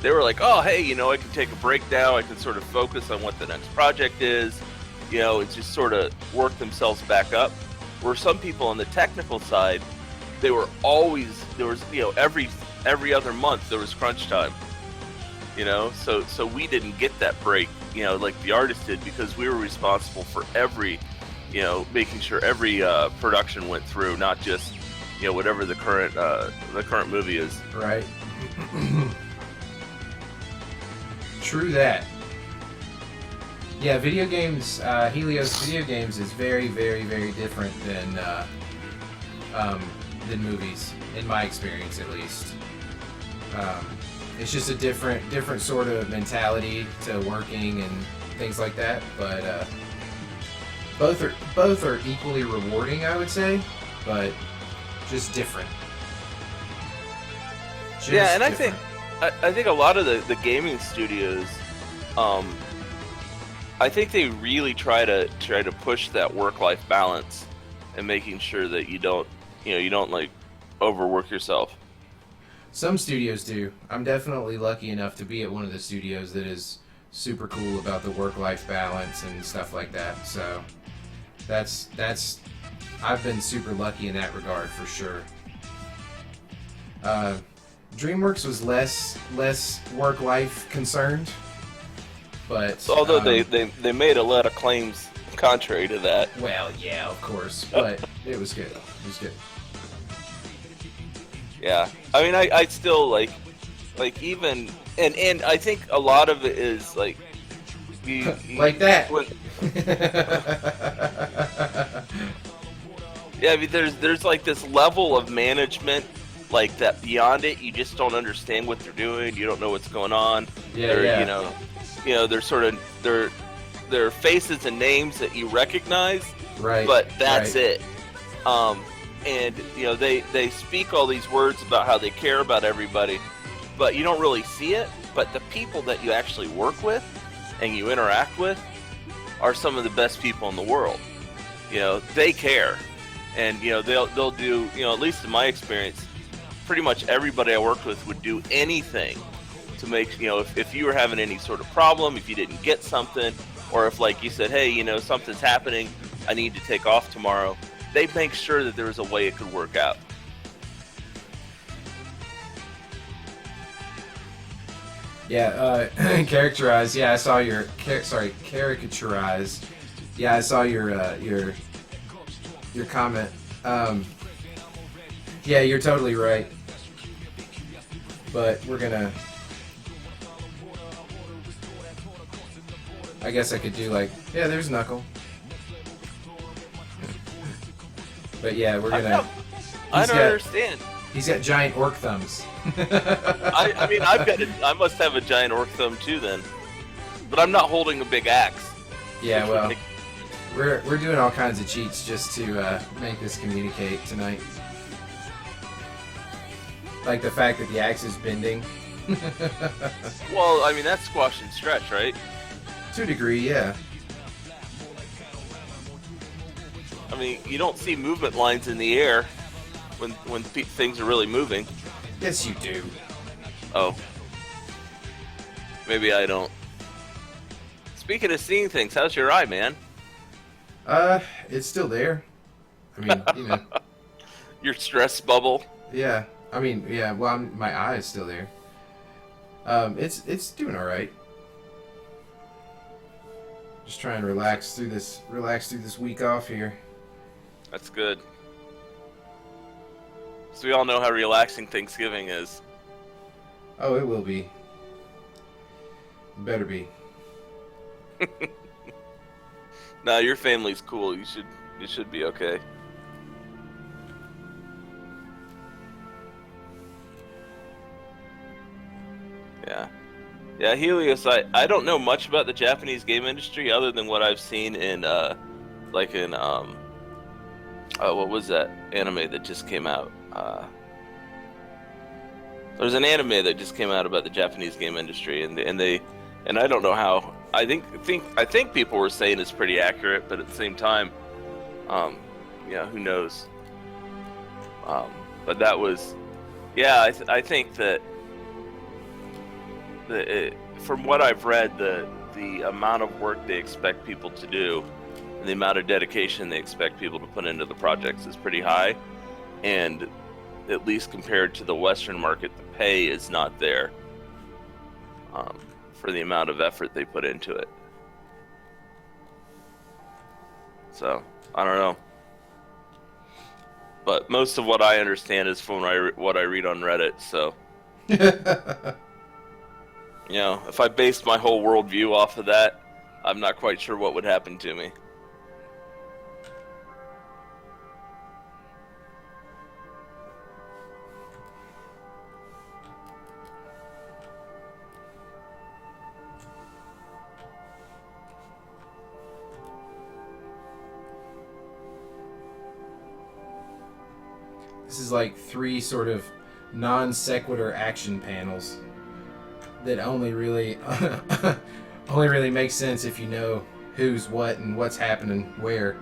they were like, oh, hey, I can take a break now. I can sort of focus on what the next project is, and just sort of work themselves back up. Where some people on the technical side, there was, every other month there was crunch time, so we didn't get that break, like the artist did, because we were responsible for every, making sure every production went through, not just, whatever the current movie is. Right. True that. Yeah, video games, Helios Video Games is very, very, very different than movies, in my experience at least. It's just a different sort of mentality to working and things like that, but both are equally rewarding, I would say, but just different. Yeah, and different. I think a lot of the gaming studios, I think they really try to push that work-life balance and making sure that you don't like overwork yourself. Some studios do. I'm definitely lucky enough to be at one of the studios that is super cool about the work-life balance and stuff like that. So that's I've been super lucky in that regard for sure. DreamWorks was less work-life concerned, but although they made a lot of claims contrary to that. Well, yeah, of course, but it was good. It was good. Yeah, I mean, I still like even and I think a lot of it is like you like that. Yeah, I mean, there's like this level of management, like that beyond it, you just don't understand what they're doing. You don't know what's going on. Yeah, they're they're sort of they're faces and names that you recognize. Right. But that's it. And they speak all these words about how they care about everybody, but you don't really see it. But the people that you actually work with and you interact with are some of the best people in the world. They care, and they'll do, at least in my experience, pretty much everybody I worked with would do anything to make, if you were having any sort of problem, if you didn't get something, or if, like you said, hey, something's happening, I need to take off tomorrow, they make sure that there was a way it could work out. Yeah, characterized. Yeah, I saw your caricaturized. Yeah, I saw your comment. Yeah, you're totally right. But we're gonna. I guess I could do yeah, there's Knuckle. But yeah, we're gonna. I don't understand. He's got giant orc thumbs. I mean, I must have a giant orc thumb too then, but I'm not holding a big axe. Yeah, well, we're doing all kinds of cheats just to make this communicate tonight. Like the fact that the axe is bending. Well, I mean, that's squash and stretch, right? To a degree, yeah. I mean, you don't see movement lines in the air when things are really moving. Yes, you do. Oh. Maybe I don't. Speaking of seeing things, how's your eye, man? It's still there. I mean, Your stress bubble? Yeah. I mean, yeah, well, my eye is still there. It's doing all right. Just trying to relax through this week off here. That's good. So we all know how relaxing Thanksgiving is. Oh, it will be. It better be. Nah, your family's cool. You should be okay. Yeah. Yeah, Helios, I don't know much about the Japanese game industry other than what I've seen in what was that anime that just came out? There's an anime that just came out about the Japanese game industry, and I don't know how. I think people were saying it's pretty accurate, but at the same time, yeah, who knows? But that was Yeah, I think that from what I've read, the amount of work they expect people to do, and the amount of dedication they expect people to put into the projects is pretty high, and at least compared to the Western market, the pay is not there for the amount of effort they put into it. So I don't know, but most of what I understand is from what I read on Reddit. So you know, if I based my whole worldview off of that, I'm not quite sure what would happen to me. This is like 3 sort of non sequitur action panels that only really only really makes sense if you know who's what and what's happening where.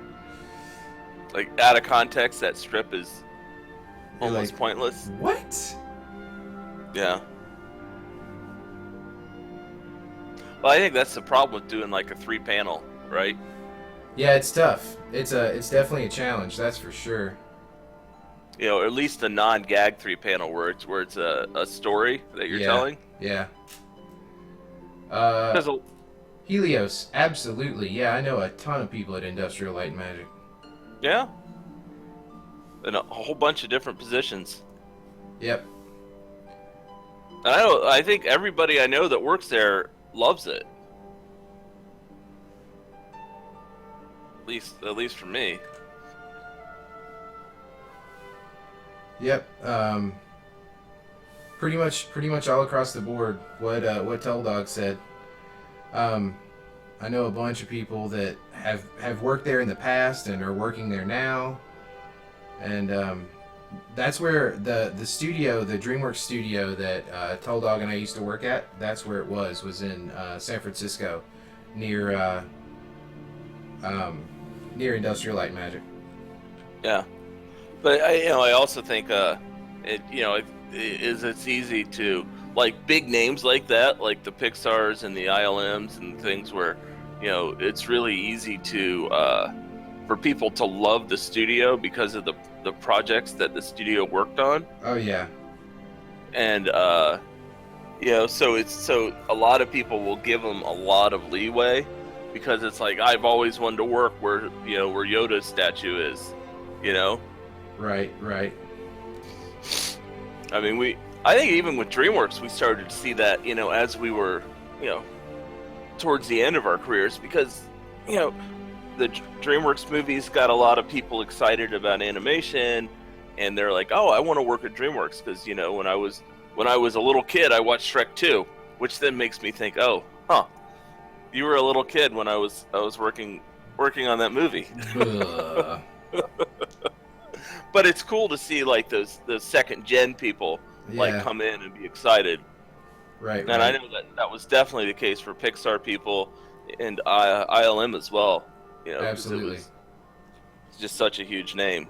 Like, out of context, that strip is almost like, pointless. What? Yeah. Well, I think that's the problem with doing like a 3-panel, right? Yeah, it's tough. It's definitely a challenge, that's for sure. You know, or at least a non-gag 3-panel where it's a story that you're telling. Yeah. There's a Helios, absolutely. Yeah, I know a ton of people at Industrial Light and Magic. Yeah. In a whole bunch of different positions. Yep. And I think everybody I know that works there loves it. At least for me. Yep. Pretty much all across the board. What Teldog said. I know a bunch of people that have worked there in the past and are working there now, and that's where the studio, the DreamWorks studio that Teldog and I used to work at. That's where it was in San Francisco, near Industrial Light and Magic. Yeah. But I also think it's easy to, like, big names like that, like the Pixars and the ILMs and things where, it's really easy to for people to love the studio because of the projects that the studio worked on. Oh yeah. And so a lot of people will give them a lot of leeway because it's like, I've always wanted to work where Yoda's statue is, Right. I mean, I think even with DreamWorks, we started to see that, as we were, towards the end of our careers, because, the DreamWorks movies got a lot of people excited about animation, and they're like, oh, I want to work at DreamWorks, because, when I was a little kid, I watched Shrek 2, which then makes me think, oh, you were a little kid when I was working on that movie. But it's cool to see, like, those second gen people like come in and be excited. Right. And I know that was definitely the case for Pixar people and ILM as well. Absolutely. It's just such a huge name.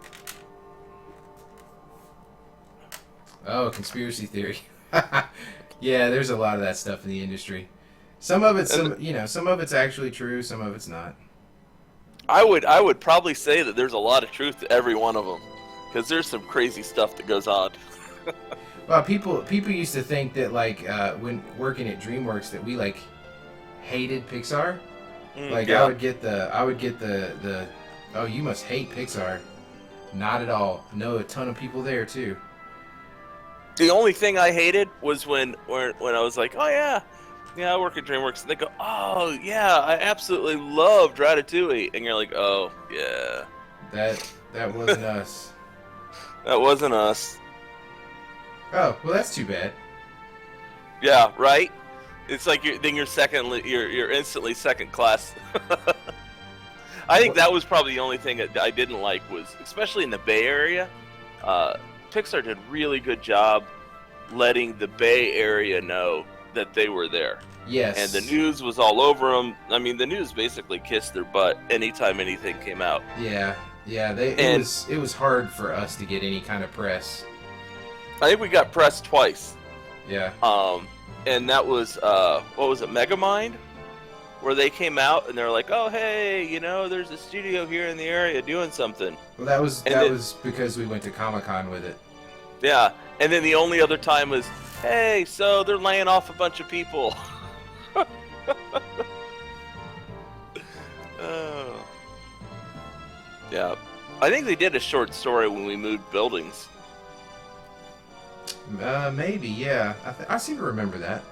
Oh, conspiracy theory. Yeah, there's a lot of that stuff in the industry. Some of it's actually true, some of it's not. I would probably say that there's a lot of truth to every one of them, because there's some crazy stuff that goes on. Well, people used to think that, like, when working at DreamWorks, that we, like, hated Pixar. I would get the oh, you must hate Pixar. Not at all. Know a ton of people there too. The only thing I hated was when I was like, oh yeah, I work at DreamWorks, and they go, oh yeah, I absolutely loved Ratatouille, and you're like, oh yeah, that wasn't us. That wasn't us. Oh, well, that's too bad. Yeah, right. It's like you're instantly second class. I think that was probably the only thing that I didn't like, was, especially in the Bay Area, Pixar did a really good job letting the Bay Area know that they were there. Yes. And the news was all over them. I mean, the news basically kissed their butt anytime anything came out. Yeah. It was hard for us to get any kind of press. I think we got pressed twice. Yeah. And that was what was it, Megamind, where they came out and they're like, "Oh, hey, you know, there's a studio here in the area doing something." Well, that was And was because we went to Comic-Con with it. Yeah, and then the only other time was, "Hey, so they're laying off a bunch of people." Oh. Yeah, I think they did a short story when we moved buildings. Maybe, yeah. I seem to remember that.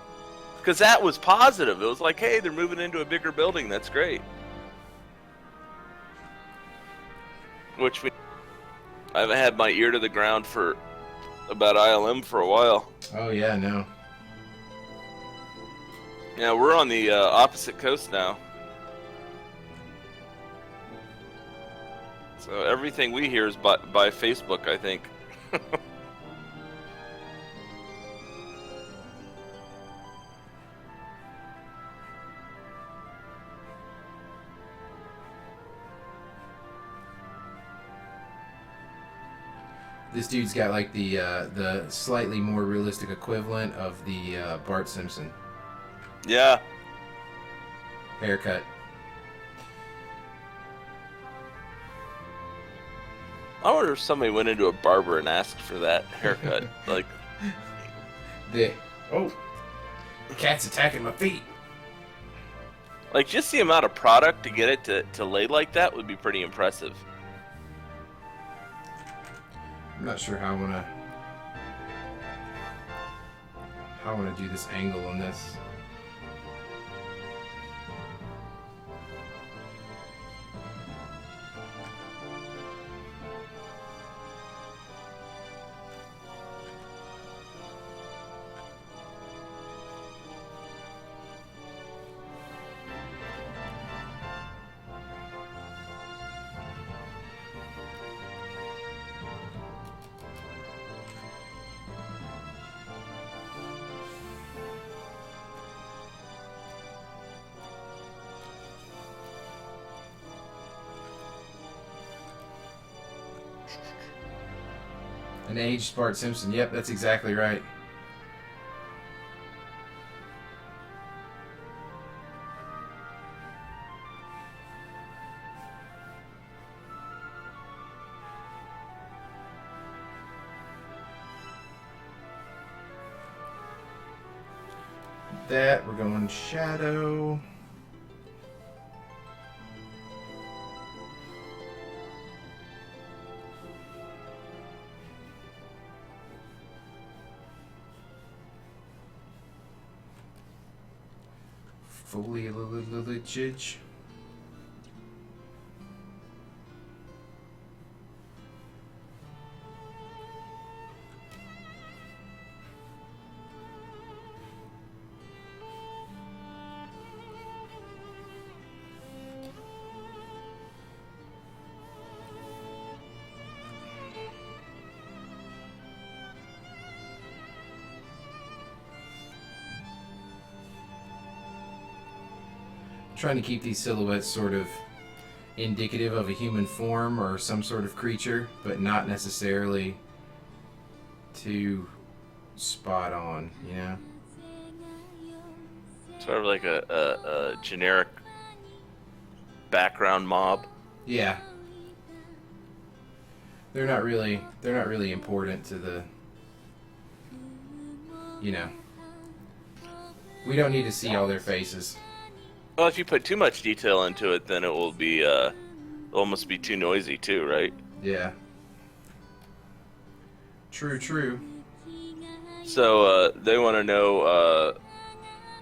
Because that was positive. It was like, hey, they're moving into a bigger building. That's great. Which I haven't had my ear to the ground for about ILM for a while. Oh yeah, no. Yeah, we're on the opposite coast now. So everything we hear is by Facebook, I think. This dude's got like the slightly more realistic equivalent of the Bart Simpson Yeah. haircut. I wonder if somebody went into a barber and asked for that haircut. Like, The cat's attacking my feet. just the amount of product to get it to lay like that would be pretty impressive. I'm not sure how I wanna do this angle on this. An aged Bart Simpson. Yep, that's exactly right. That we're going shadow. Foliage. Trying to keep these silhouettes sort of indicative of a human form or some sort of creature, but not necessarily too spot on, you know? Sort of like a generic background mob. Yeah. They're not really important to the, you know. We don't need to see all their faces. Well, if you put too much detail into it, then it will be almost be too noisy too, right? Yeah. True. So they want to know,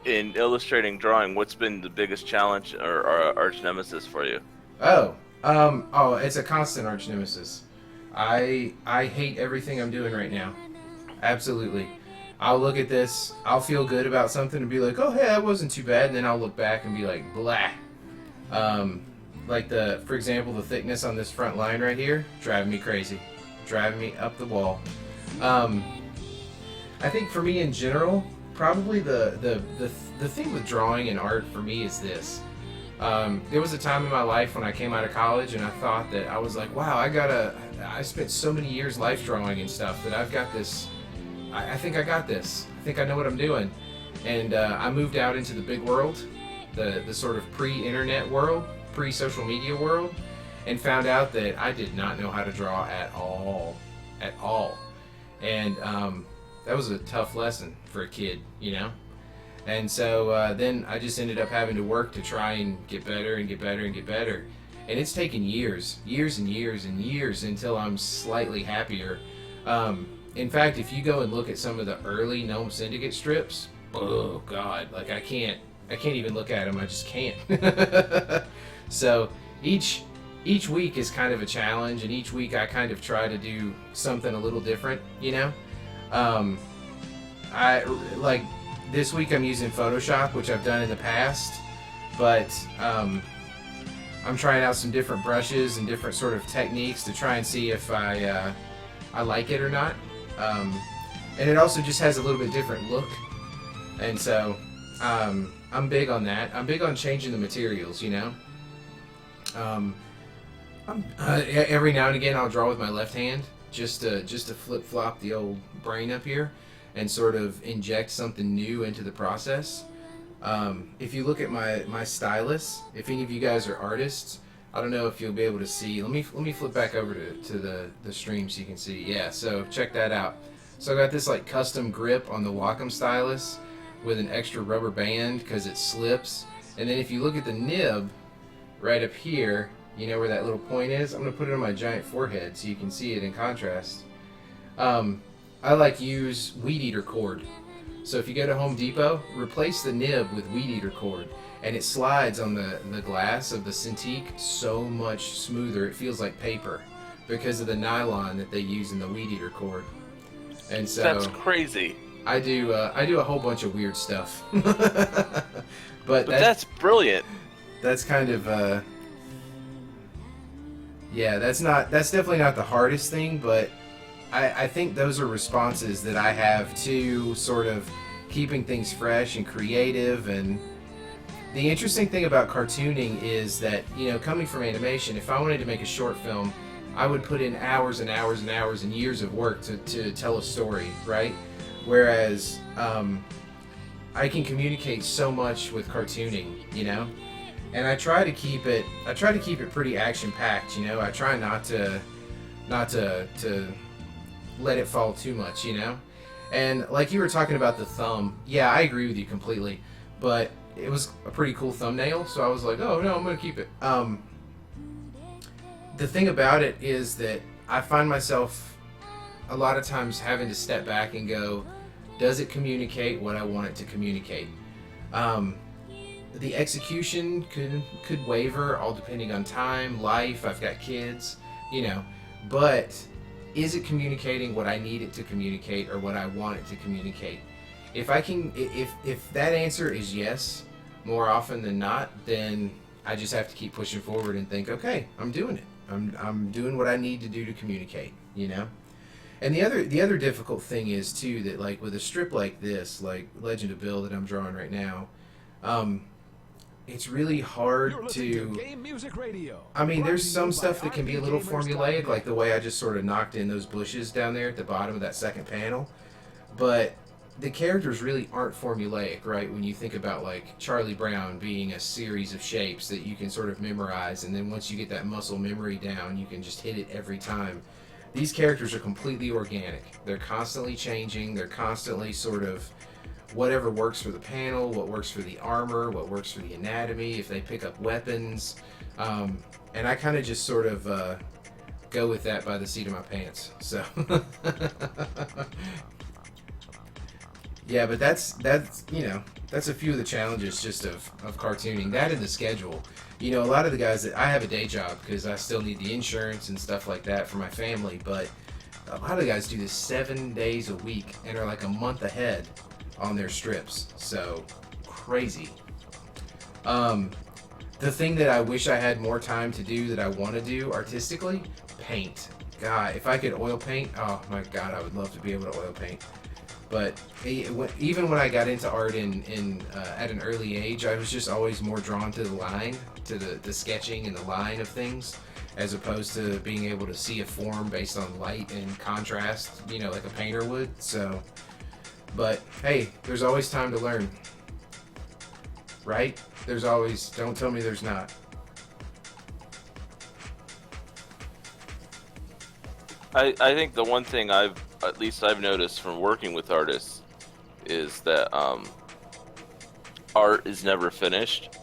in illustrating drawing, what's been the biggest challenge or arch nemesis for you? It's a constant arch nemesis. I hate everything I'm doing right now. Absolutely. I'll look at this, I'll feel good about something and be like, oh, hey, that wasn't too bad, and then I'll look back and be like, blah. Like for example, the thickness on this front line right here, driving me crazy. Driving me up the wall. I think for me in general, probably the thing with drawing and art for me is this. There was a time in my life when I came out of college and I thought that I was like, wow, I spent so many years life drawing and stuff that I've got this I think I got this. I think I know what I'm doing. And I moved out into the big world, the sort of pre-internet world, pre-social media world, and found out that I did not know how to draw at all. At all. And that was a tough lesson for a kid, you know? And so then I just ended up having to work to try and get better and get better and get better. And it's taken years and years and years until I'm slightly happier. In fact, if you go and look at some of the early Gnome Syndicate strips, oh God, like I can't even look at them. I just can't. So each week is kind of a challenge, and each week I kind of try to do something a little different, you know? I like this week I'm using Photoshop, which I've done in the past, but I'm trying out some different brushes and different sort of techniques to try and see if I like it or not. And it also just has a little bit different look, and so I'm big on that. I'm big on changing the materials, you know. Every now and again I'll draw with my left hand just to flip-flop the old brain up here and sort of inject something new into the process. If you look at my stylus, if any of you guys are artists, I don't know if you'll be able to see. Let me flip back over to the stream so you can see. Yeah, so check that out. So I got this like custom grip on the Wacom stylus with an extra rubber band because it slips. And then if you look at the nib right up here, you know where that little point is? I'm going to put it on my giant forehead so you can see it in contrast. I like use weed eater cord. So if you go to Home Depot, replace the nib with weed eater cord, and it slides on the glass of the Cintiq so much smoother. It feels like paper because of the nylon that they use in the weed eater cord. And so That's crazy. I do a whole bunch of weird stuff. but that's brilliant. That's kind of yeah, that's definitely not the hardest thing, but I think those are responses that I have to sort of keeping things fresh and creative. And the interesting thing about cartooning is that, you know, coming from animation, if I wanted to make a short film, I would put in hours and hours and hours and years of work to tell a story, right? Whereas I can communicate so much with cartooning, you know? And I try to keep it pretty action-packed, you know? I try not to let it fall too much, you know? And like you were talking about the thumb, yeah, I agree with you completely, but it was a pretty cool thumbnail, so I was like, oh no, I'm gonna keep it. The thing about it is that I find myself a lot of times having to step back and go, does it communicate what I want it to communicate? The execution could waver, all depending on time, life, I've got kids, you know, but is it communicating what I need it to communicate or what I want it to communicate? If that answer is yes, more often than not, then I just have to keep pushing forward and think, okay, I'm doing it. I'm doing what I need to do to communicate, you know? And the other difficult thing is too that, like, with a strip like this, like Legend of Bill that I'm drawing right now, it's really hard to Game Music Radio. I mean, there's some stuff that can be a little formulaic, like the way I just sort of knocked in those bushes down there at the bottom of that second panel. But the characters really aren't formulaic, right? When you think about like Charlie Brown being a series of shapes that you can sort of memorize, and then once you get that muscle memory down, you can just hit it every time. These characters are completely organic. They're constantly changing. They're constantly sort of whatever works for the panel, what works for the armor, what works for the anatomy, if they pick up weapons. And I kind of just sort of go with that by the seat of my pants. So yeah, but that's you know, that's a few of the challenges just of cartooning. That and the schedule. You know, a lot of the guys that I have a day job because I still need the insurance and stuff like that for my family, but a lot of the guys do this 7 days a week and are like a month ahead on their strips. So crazy. The thing that I wish I had more time to do that I want to do artistically, paint. God, if I could oil paint, oh my God, I would love to be able to oil paint. But even when I got into art at an early age, I was just always more drawn to the line, to the sketching and the line of things, as opposed to being able to see a form based on light and contrast, you know, like a painter would. So But hey, there's always time to learn, right? There's always. Don't tell me there's not. I think the one thing I've noticed from working with artists is that art is never finished.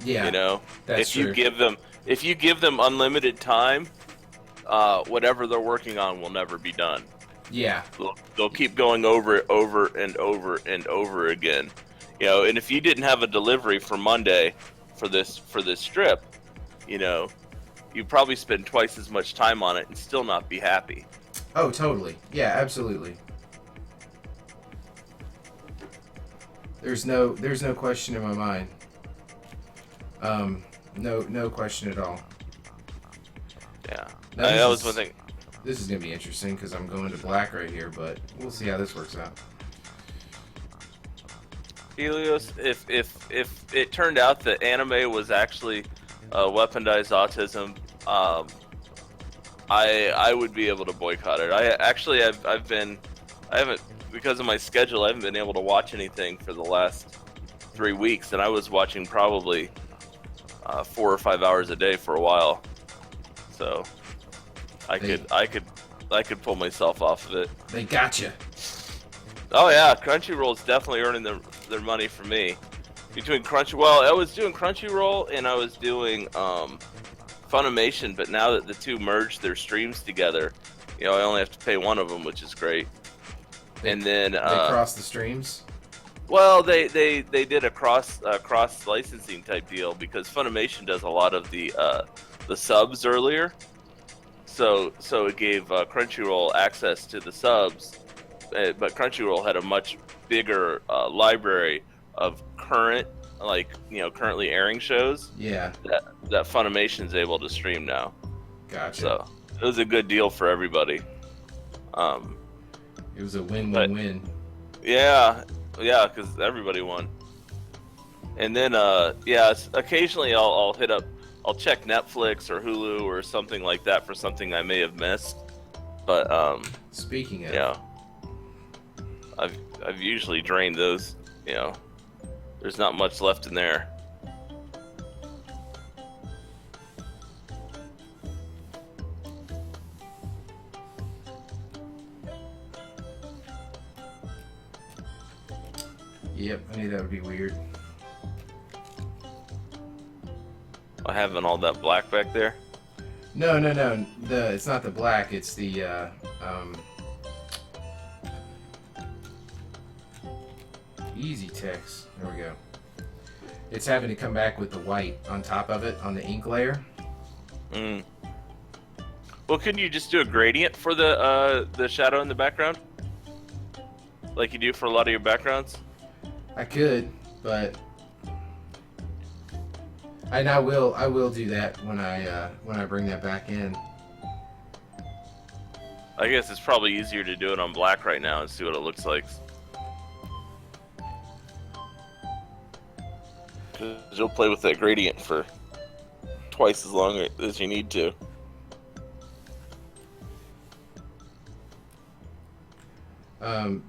Yeah, You know, that's true. if you give them unlimited time, whatever they're working on will never be done. Yeah, They'll keep going over it over and over and over again. You know, and if you didn't have a delivery for Monday for this strip, you know, you probably spend twice as much time on it and still not be happy. oh, totally. Yeah, absolutely. There's no question in my mind. No question at all. Yeah, Now, that was one thing. This is gonna be interesting because I'm going to black right here, but we'll see how this works out. Helios, if it turned out that anime was actually weaponized autism, I would be able to boycott it. I haven't, because of my schedule, I haven't been able to watch anything for the last 3 weeks, and I was watching probably 4 or 5 hours a day for a while. So I could pull myself off of it. They gotcha. Oh yeah, Crunchyroll's definitely earning their money from me. Between Crunchyroll, I was doing Crunchyroll and I was doing Funimation, but now that the two merged their streams together, you know, I only have to pay one of them, which is great. And then They cross the streams. well, they did a cross licensing type deal because Funimation does a lot of the subs earlier, so it gave Crunchyroll access to the subs, but Crunchyroll had a much bigger library of currently airing shows. Yeah. That Funimation's able to stream now. Gotcha. So it was a good deal for everybody. It was a win-win-win. Yeah, because everybody won. And then, occasionally I'll check Netflix or Hulu or something like that for something I may have missed. But Speaking of, yeah, I've usually drained those. You know, there's not much left in there. Yep, I knew that would be weird. I having all that black back there. No. It's not the black. It's the easy text. There we go. It's having to come back with the white on top of it on the ink layer. Well, couldn't you just do a gradient for the shadow in the background, like you do for a lot of your backgrounds? I could, but I will do that when I bring that back in. I guess it's probably easier to do it on black right now and see what it looks like. 'Cause you'll play with that gradient for twice as long as you need to.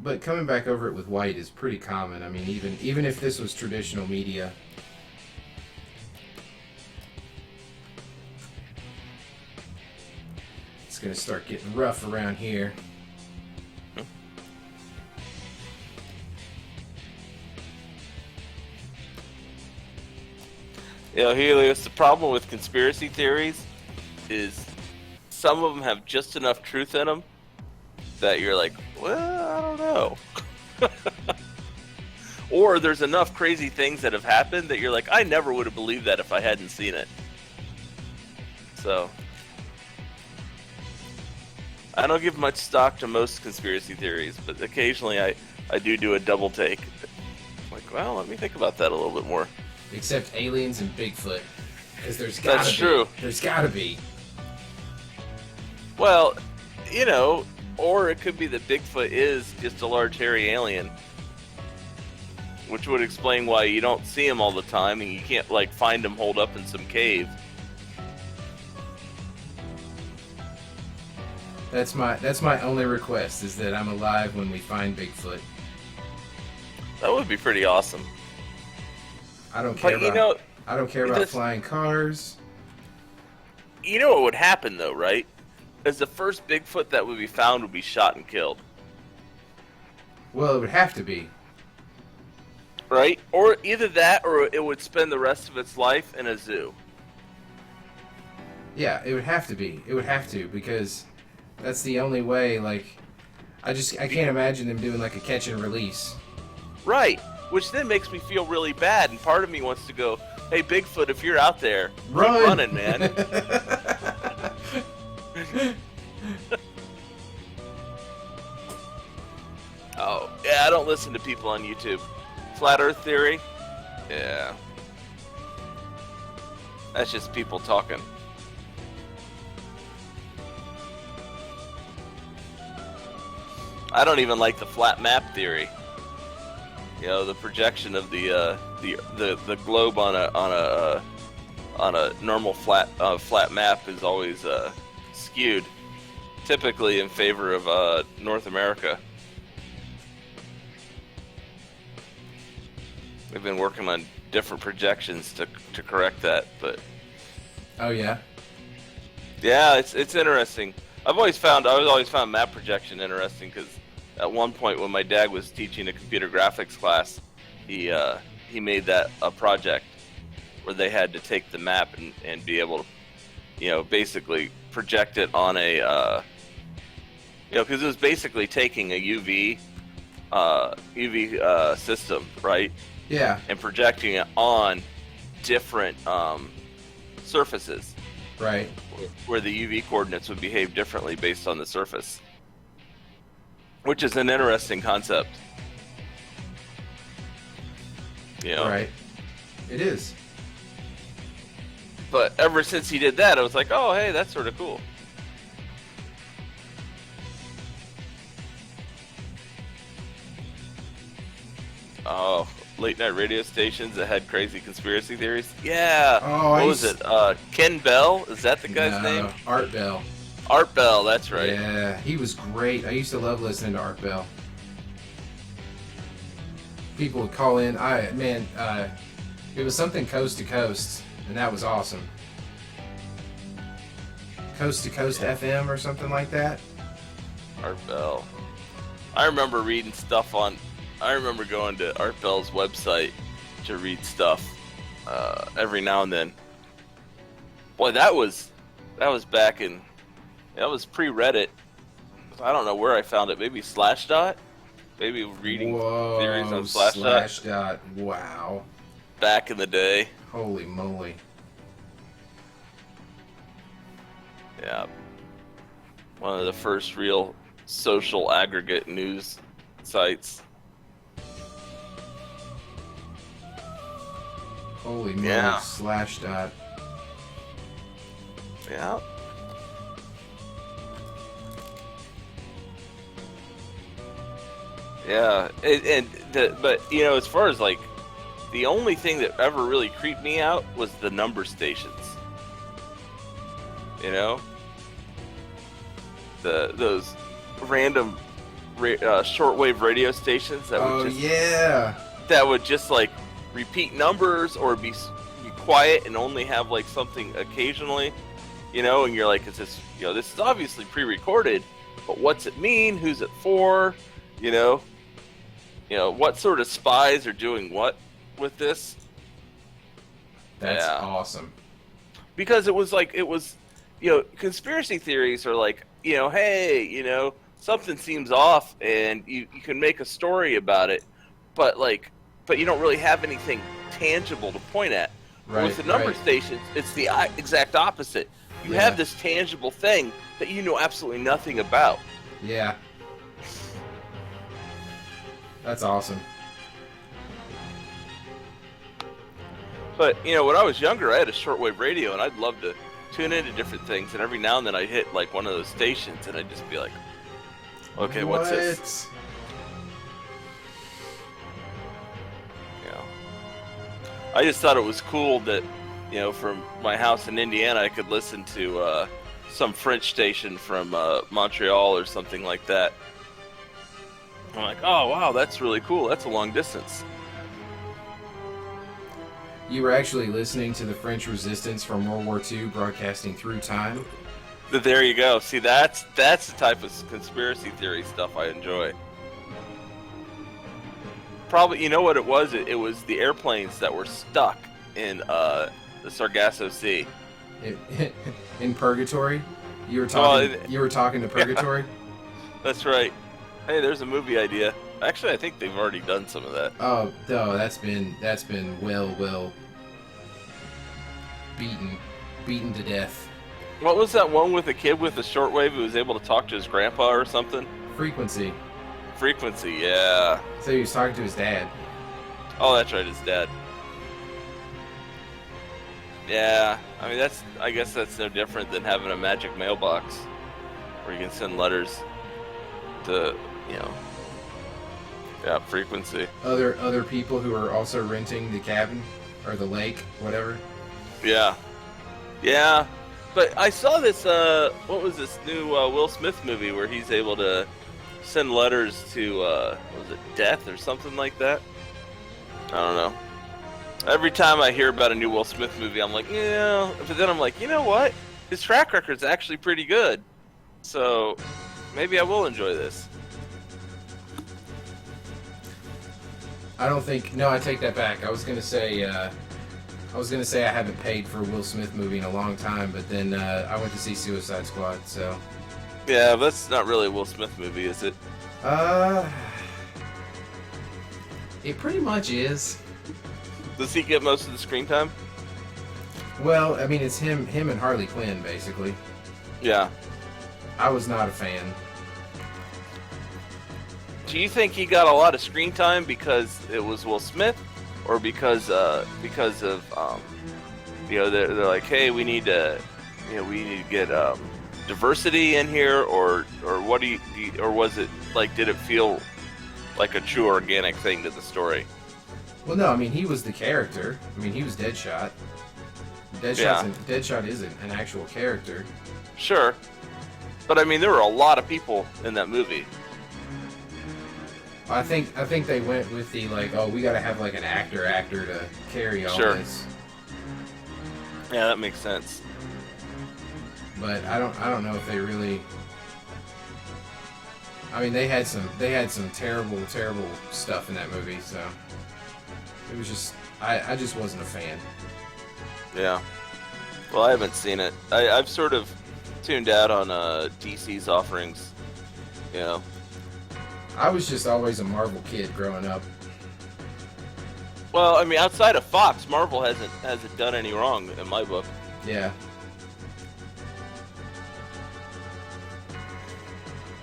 But coming back over it with white is pretty common. I mean, even if this was traditional media. It's going to start getting rough around here. You know, Helios, the problem with conspiracy theories is some of them have just enough truth in them that you're like, well, I don't know. Or there's enough crazy things that have happened that you're like, I never would have believed that if I hadn't seen it. So I don't give much stock to most conspiracy theories, but occasionally I do a double take. Like, well, let me think about that a little bit more. Except aliens and Bigfoot. Because there's gotta That's be. true. There's gotta be. Well, you know, or it could be that Bigfoot is just a large hairy alien. Which would explain why you don't see him all the time and you can't, like, find him holed up in some cave. That's my only request, is that I'm alive when we find Bigfoot. That would be pretty awesome. I don't care But about I don't care about this- flying cars. you know what would happen though, right? Is the first Bigfoot that would be found would be shot and killed, Well, it would have to be. right? Or either that, or it would spend the rest of its life in a zoo. Yeah, it would have to be. It would have to, because that's the only way. Like, I can't imagine them doing like a catch and release. Right. Which then makes me feel really bad, and part of me wants to go, "Hey, Bigfoot, if you're out there, keep Run! running, man." Oh, yeah, I don't listen to people on YouTube. Flat Earth Theory? Yeah. That's just people talking. I don't even like the flat map theory. You know, the projection of the globe on a normal flat map is always skewed, typically in favor of North America. We've been working on different projections to correct that, but Oh yeah. yeah, it's interesting. I always found map projection interesting because at one point when my dad was teaching a computer graphics class, he made that a project where they had to take the map and be able to, you know, basically project it on a, you know, because it was basically taking a UV system, right? Yeah. And projecting it on different surfaces, Right. where the UV coordinates would behave differently based on the surface, which is an interesting concept. You know? Right. It is. But ever since he did that, I was like, oh, hey, that's sort of cool. Oh, late night radio stations that had crazy conspiracy theories. Yeah. Oh, what was it? Ken Bell? Is that the guy's name? Art Bell. Art Bell. That's right. Yeah, he was great. I used to love listening to Art Bell. People would call in. It was something Coast to Coast, and that was awesome. Coast to Coast FM or something like that. Art Bell. I remember reading stuff on. I remember going to Art Bell's website to read stuff every now and then. Boy, that was back in. That was pre-Reddit. I don't know where I found it. Maybe Slashdot. Maybe reading theories on Slashdot. Slashdot. Wow. Back in the day. Holy moly. Yeah. One of the first real social aggregate news sites. Holy moly. Yeah. Slashdot. Yeah. Yeah, but you know, as far as like, the only thing that ever really creeped me out was the number stations. You know, those random shortwave radio stations that would just like repeat numbers or be quiet and only have like something occasionally, you know, and you're like, is this, you know, this is obviously pre-recorded, but what's it mean? Who's it for? You know, what sort of spies are doing what with this? That's awesome. Because it was, you know, conspiracy theories are like, you know, hey, you know, something seems off and you can make a story about it, but you don't really have anything tangible to point at. Right, with the number stations, it's the exact opposite. You have this tangible thing that you know absolutely nothing about. Yeah. That's awesome. But, you know, when I was younger, I had a shortwave radio, and I'd love to tune into different things, and every now and then I'd hit, like, one of those stations, and I'd just be like, okay, what's this? You know, I just thought it was cool that, you know, from my house in Indiana, I could listen to some French station from Montreal or something like that. I'm like, oh wow, that's really cool. That's a long distance. You were actually listening to the French Resistance from World War II broadcasting through time. But there you go. See, that's the type of conspiracy theory stuff I enjoy. Probably, you know what it was? It was the airplanes that were stuck in the Sargasso Sea. In Purgatory? You were talking. Well, you were talking to Purgatory. That's right. Hey, there's a movie idea. Actually, I think they've already done some of that. Oh, no, that's been well beaten to death. What was that one with the kid with the shortwave who was able to talk to his grandpa or something? Frequency. Frequency, yeah. So he was talking to his dad. Oh, that's right, his dad. Yeah, I mean I guess that's no different than having a magic mailbox where you can send letters to, frequency. Other people who are also renting the cabin or the lake, whatever. Yeah. Yeah. But I saw this what was this new Will Smith movie where he's able to send letters to was it death or something like that? I don't know. Every time I hear about a new Will Smith movie, I'm like, yeah. But then I'm like, you know what? His track record's actually pretty good. So maybe I will enjoy this. I don't think. No, I take that back. I was gonna say I haven't paid for a Will Smith movie in a long time, but then I went to see Suicide Squad. So. Yeah, that's not really a Will Smith movie, is it? It pretty much is. Does he get most of the screen time? Well, I mean, it's him and Harley Quinn, basically. Yeah. I was not a fan. Do you think he got a lot of screen time because it was Will Smith, or because of they're like, hey, we need to get diversity in here, or what or was it like, did it feel like a true organic thing to the story? Well, no, I mean, he was the character. I mean, he was Deadshot. Deadshot isn't an actual character. Sure. But I mean, there were a lot of people in that movie. I think they went with the like, oh, we got to have like an actor to carry all this. Yeah, that makes sense. But I don't know if they really. I mean, they had some terrible stuff in that movie, so it was just I just wasn't a fan. Yeah. Well, I haven't seen it. I've sort of tuned out on DC's offerings. I was just always a Marvel kid growing up. Well, I mean, outside of Fox, Marvel hasn't done any wrong in my book. Yeah.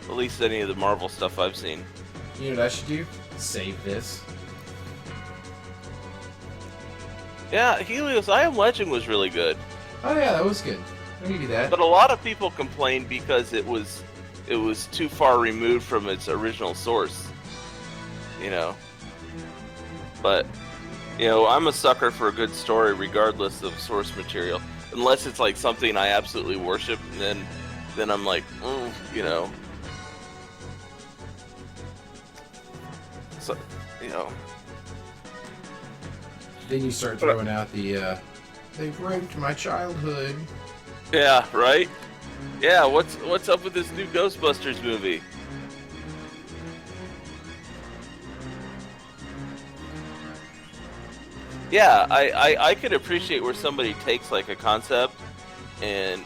At least any of the Marvel stuff I've seen. You know what I should do? Save this. Yeah, Helios I Am Legend was really good. Oh yeah, that was good. I'll give you that. But a lot of people complained because it was too far removed from its original source. But I'm a sucker for a good story regardless of source material. Unless it's like something I absolutely worship, and then I'm like, So, Then you start throwing out the they've raped my childhood. Yeah, right? Yeah, what's up with this new Ghostbusters movie? Yeah, I could appreciate where somebody takes like a concept and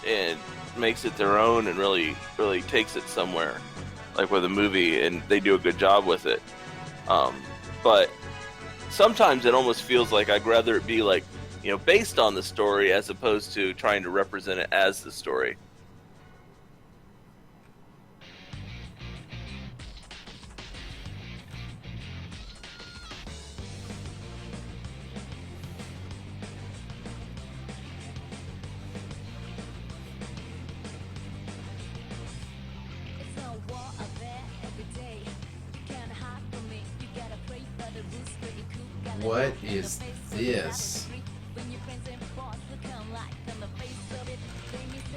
makes it their own and really takes it somewhere, like with a movie, and they do a good job with it. But sometimes it almost feels like I'd rather it be like, based on the story as opposed to trying to represent it as the story. What is this?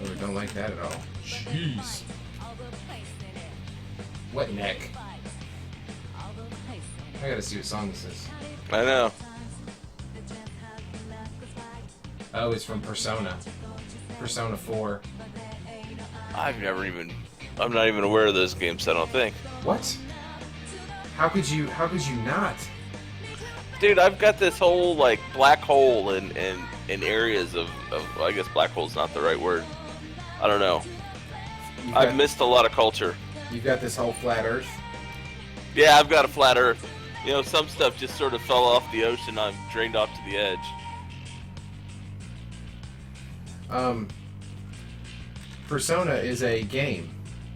Oh, I don't like that at all. Jeez. What neck? I gotta see what song this is. I know. Oh, it's from Persona. Persona 4. I'm not even aware of those games, I don't think. What? How could you not? Dude, I've got this whole, like, black hole in areas of, I guess black hole's not the right word. I don't know. I've missed a lot of culture. You've got this whole flat earth? Yeah, I've got a flat earth. You know, some stuff just sort of fell off the ocean. I'm drained off to the edge. Persona is a game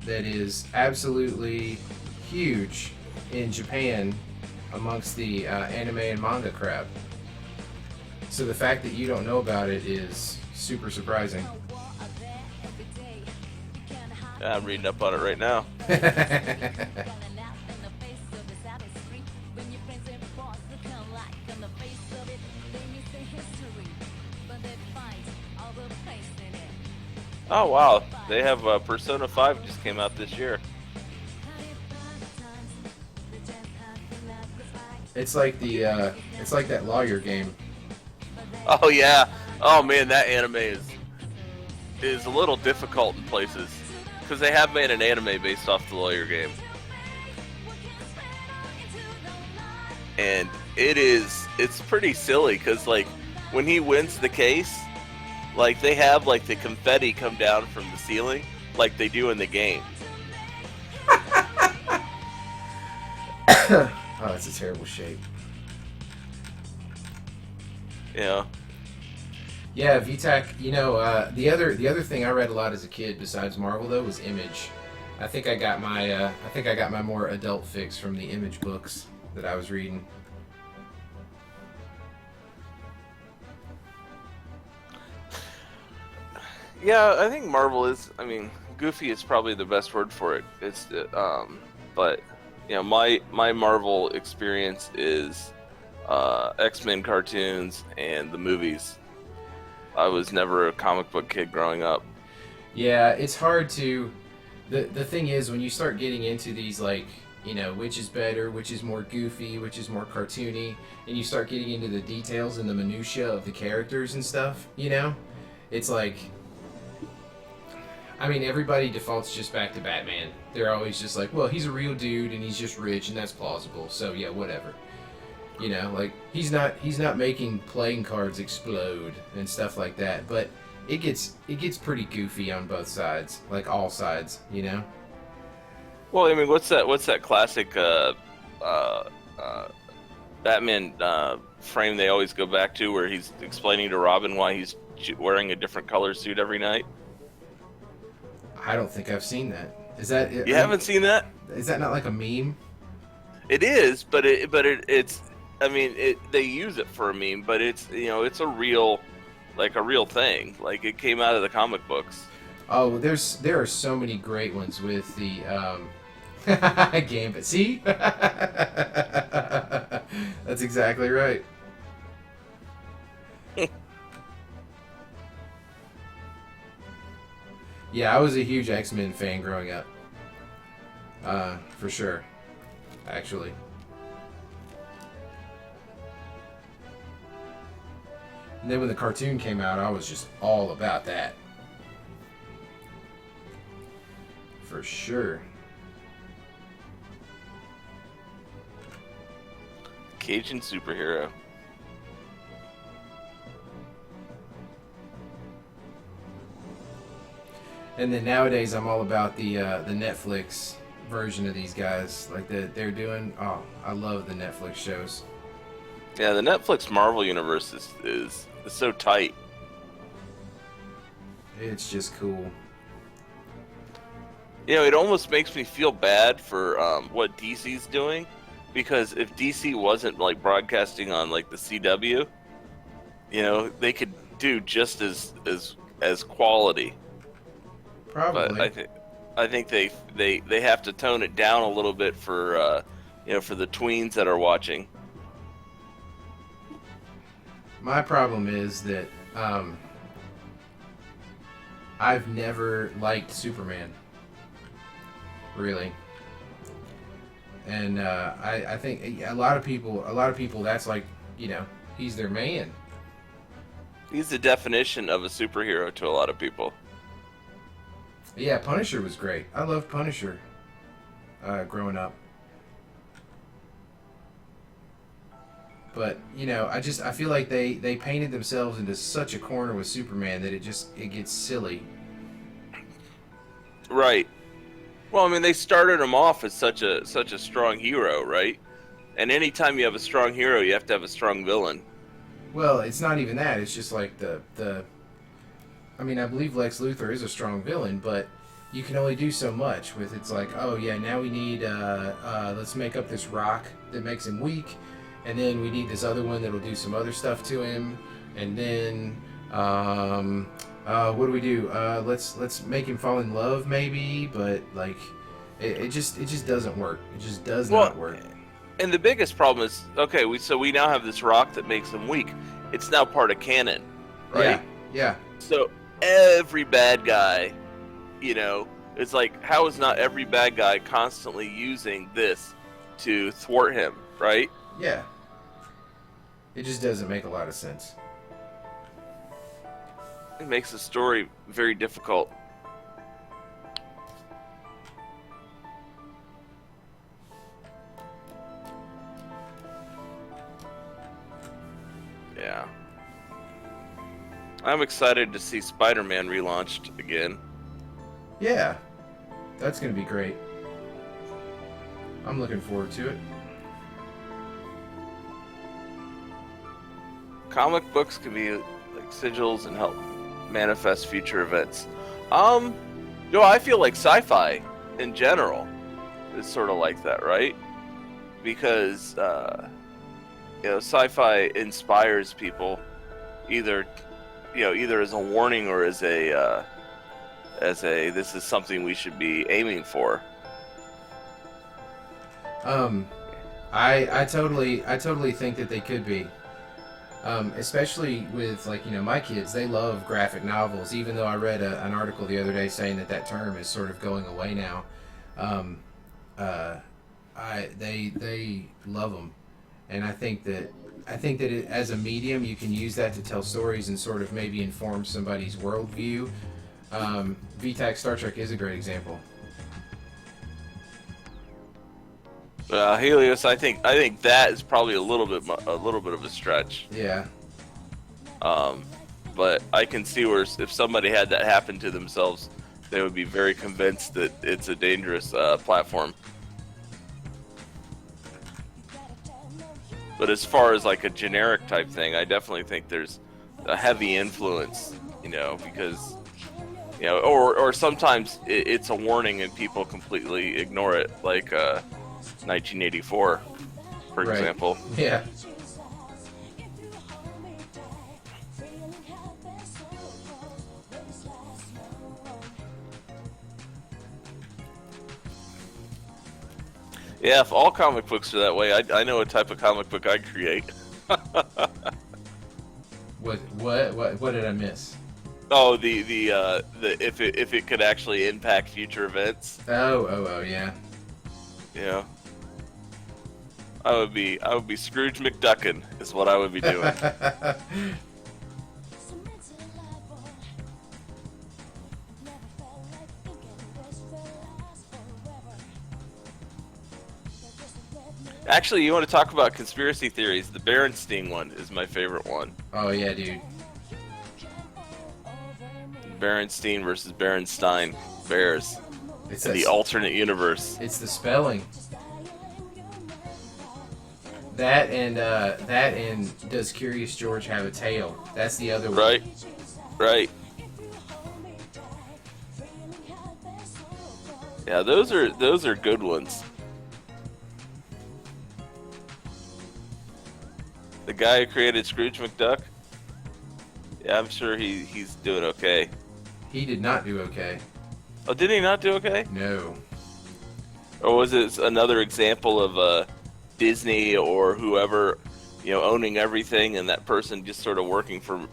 that is absolutely huge in Japan amongst the anime and manga crowd. So the fact that you don't know about it is super surprising. Yeah, I'm reading up on it right now. Oh wow, they have Persona 5 just came out this year. It's like it's like that lawyer game. Oh yeah. Oh man, that anime is a little difficult in places because they have made an anime based off the lawyer game, and it's pretty silly because like when he wins the case, like they have like the confetti come down from the ceiling like they do in the game. Oh, it's a terrible shape. Yeah. Yeah, VTAC. You know, the other thing I read a lot as a kid besides Marvel though was Image. I think I got my more adult fix from the Image books that I was reading. Yeah, I think Marvel is. I mean, goofy is probably the best word for it. It's, but you know, my Marvel experience is X-Men cartoons and the movies. I was never a comic book kid growing up. Yeah, it's hard to. The thing is, when you start getting into these, like, you know, which is better, which is more goofy, which is more cartoony, and you start getting into the details and the minutia of the characters and stuff, you know, it's like. I mean, everybody defaults just back to Batman. They're always just like, well, he's a real dude and he's just rich and that's plausible. So yeah, whatever. You know, like he's not making playing cards explode and stuff like that. But it gets pretty goofy on both sides, like all sides. You know. Well, I mean, what's that classic Batman frame they always go back to, where he's explaining to Robin why he's wearing a different color suit every night? I don't think I've seen that. Is that you haven't seen that? Is that not like a meme? It is, but it's. I mean, they use it for a meme, but it's, you know, it's a real thing. Like it came out of the comic books. Oh, there are so many great ones with the Gambit. See, that's exactly right. Yeah, I was a huge X-Men fan growing up. For sure. Actually. And then when the cartoon came out, I was just all about that. For sure. Cajun superhero. And then nowadays, I'm all about the Netflix version of these guys, like they're doing. Oh, I love the Netflix shows. Yeah, the Netflix Marvel universe is so tight. It's just cool. You know, it almost makes me feel bad for what DC's doing, because if DC wasn't like broadcasting on like the CW, you know, they could do just as quality. Probably. But I think they have to tone it down a little bit for you know, for the tweens that are watching. My problem is that I've never liked Superman, really, and I think a lot of people, that's like, he's their man. He's the definition of a superhero to a lot of people. Yeah, Punisher was great. I loved Punisher growing up. But, I feel like they painted themselves into such a corner with Superman that it gets silly. Right. Well, I mean, they started him off as such a strong hero, right? And anytime you have a strong hero, you have to have a strong villain. Well, it's not even that. It's just like I mean, I believe Lex Luthor is a strong villain, but you can only do so much with. It's like, oh yeah, now we need let's make up this rock that makes him weak, and then we need this other one that'll do some other stuff to him, and then what do we do? Let's make him fall in love, maybe, but like it just doesn't work. It just does not work. And the biggest problem is, okay, we now have this rock that makes him weak. It's now part of canon, right? Yeah. So every bad guy, it's like, how is not every bad guy constantly using this to thwart him, right? Yeah. It just doesn't make a lot of sense. It makes the story very difficult. Yeah. I'm excited to see Spider-Man relaunched again. Yeah. That's going to be great. I'm looking forward to it. Comic books can be like sigils and help manifest future events. I feel like sci-fi in general is sort of like that, right? Because sci-fi inspires people either as a warning or as a this is something we should be aiming for. I totally think that they could be. Especially with, my kids, they love graphic novels, even though I read an article the other day saying that term is sort of going away now. They love them, and I think that as a medium, you can use that to tell stories and sort of maybe inform somebody's worldview. VTAC Star Trek is a great example. Helios, I think that is probably a little bit of a stretch. Yeah. But I can see where if somebody had that happen to themselves, they would be very convinced that it's a dangerous platform. But as far as like a generic type thing, I definitely think there's a heavy influence, because, or sometimes it's a warning and people completely ignore it, like 1984, for example. Yeah. Yeah, if all comic books are that way, I know what type of comic book I'd create. What did I miss? Oh, the if it could actually impact future events. Oh yeah. Yeah. I would be Scrooge McDuckin is what I would be doing. Actually, you want to talk about conspiracy theories? The Berenstein one is my favorite one. Oh yeah, dude. Berenstein versus Berenstein Bears. It's in the alternate universe. It's the spelling. That and does Curious George have a tail? That's the other one. Right. Yeah, those are good ones. The guy who created Scrooge McDuck, yeah, I'm sure he's doing okay. He did not do okay. Oh, did he not do okay? No. Or was it another example of Disney or whoever, owning everything and that person just sort of working for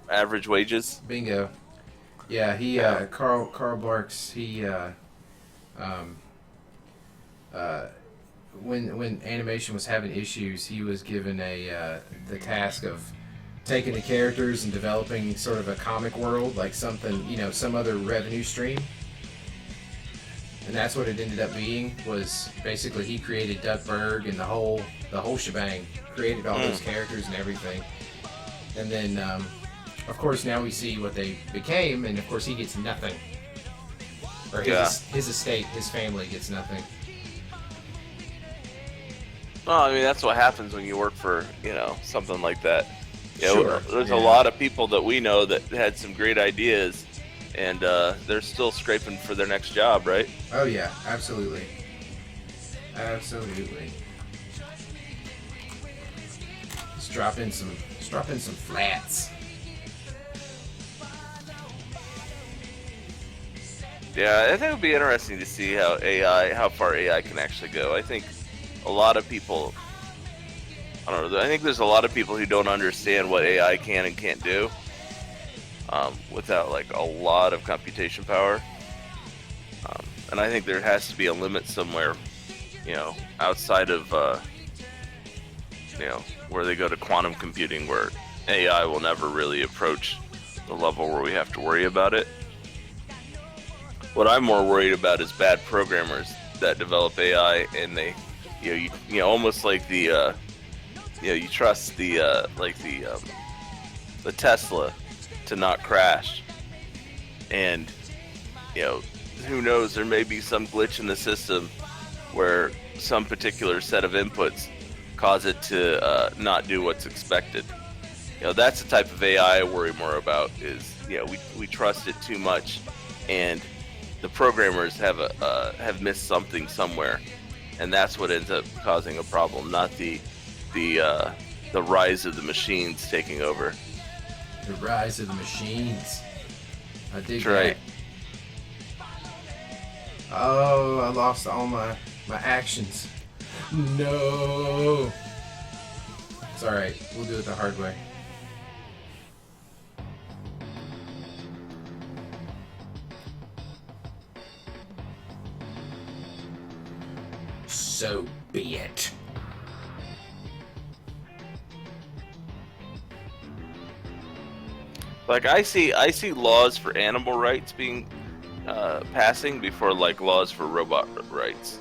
average wages? Bingo. Yeah, he Yeah. Carl Barks. He um, uh, when animation was having issues, he was given the task of taking the characters and developing sort of a comic world, like something, some other revenue stream. And that's what it ended up being. Was basically he created Duck Berg and the whole shebang. Created all those characters and everything. And then, of course, now we see what they became, and of course he gets nothing. Or his estate, his family gets nothing. Well, I mean, that's what happens when you work for, something like that. Yeah, Sure. there's a Yeah. lot of people that we know that had some great ideas, and they're still scraping for their next job, right? Oh yeah, absolutely. Absolutely. Let's drop in some flats. Yeah, I think it would be interesting to see how far AI can actually go. I think a lot of people, I don't know, I think there's a lot of people who don't understand what AI can and can't do without like a lot of computation power. And I think there has to be a limit somewhere, outside of, where they go to quantum computing, where AI will never really approach the level where we have to worry about it. What I'm more worried about is bad programmers that develop AI, and they, almost like the, you trust the the Tesla to not crash, and who knows, there may be some glitch in the system where some particular set of inputs cause it to not do what's expected. That's the type of AI I worry more about. Is we trust it too much, and the programmers have missed something somewhere, and that's what ends up causing a problem, not the rise of the machines taking over. The rise of the machines. I dig That's right. that. Oh, I lost all my actions. No. It's alright. We'll do it the hard way. So be it. Like I see laws for animal rights being passing before like laws for robot rights.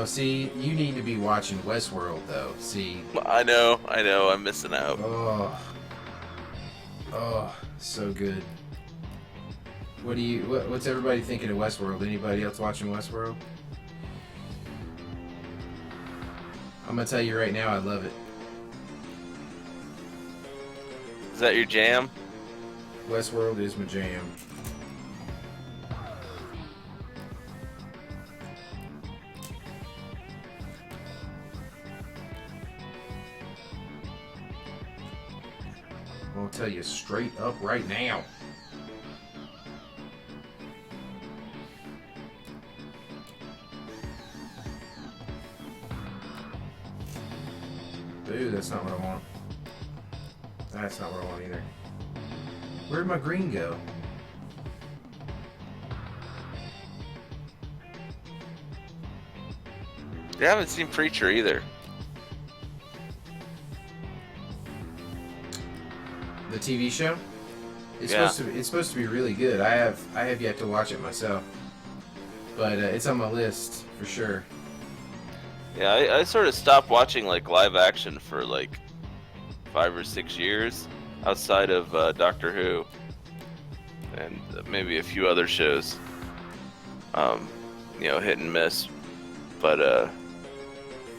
See, you need to be watching Westworld, though. See. I know, I'm missing out. Oh, so good. What's everybody thinking of Westworld? Anybody else watching Westworld? I'm gonna tell you right now, I love it. Is that your jam? Westworld is my jam. I'll tell you straight up right now. Dude, that's not what I want. That's not what I want either. Where'd my green go? You haven't seen Preacher either. The TV show? Yeah. It's supposed to be really good. I have yet to watch it myself, but it's on my list for sure. Yeah, I sort of stopped watching like live action for like 5 or 6 years, outside of Doctor Who and maybe a few other shows. Hit and miss, but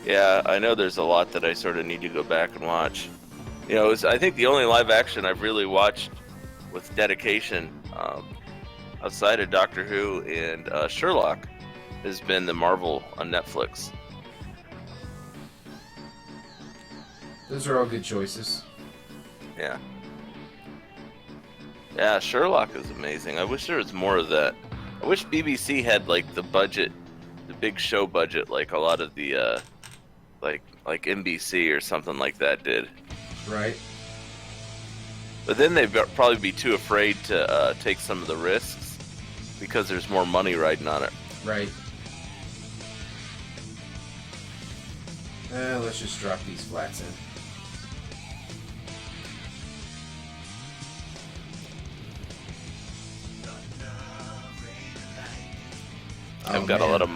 yeah, I know there's a lot that I sort of need to go back and watch. I think the only live action I've really watched with dedication, outside of Doctor Who and Sherlock, has been the Marvel on Netflix. Those are all good choices. Yeah. Yeah, Sherlock is amazing. I wish there was more of that. I wish BBC had like the budget, the big show budget, like a lot of the like NBC or something like that did. Right. But then they'd probably be too afraid to take some of the risks because there's more money riding on it. Right. Let's just drop these flats in. I've got a lot of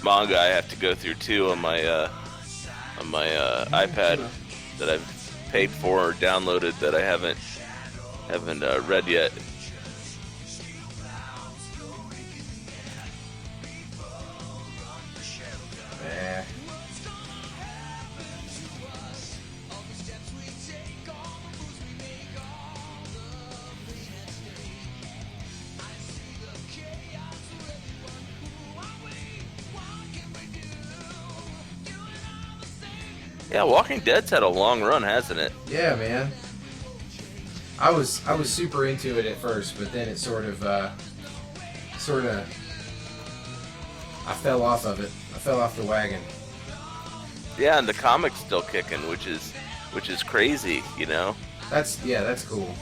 manga I have to go through too on my iPad that I've paid for or downloaded that I haven't read yet. Yeah, Walking Dead's had a long run, hasn't it? Yeah, man. I was super into it at first, but then it sort of I fell off of it. I fell off the wagon. Yeah, and the comic's still kicking, which is crazy, you know. That's cool.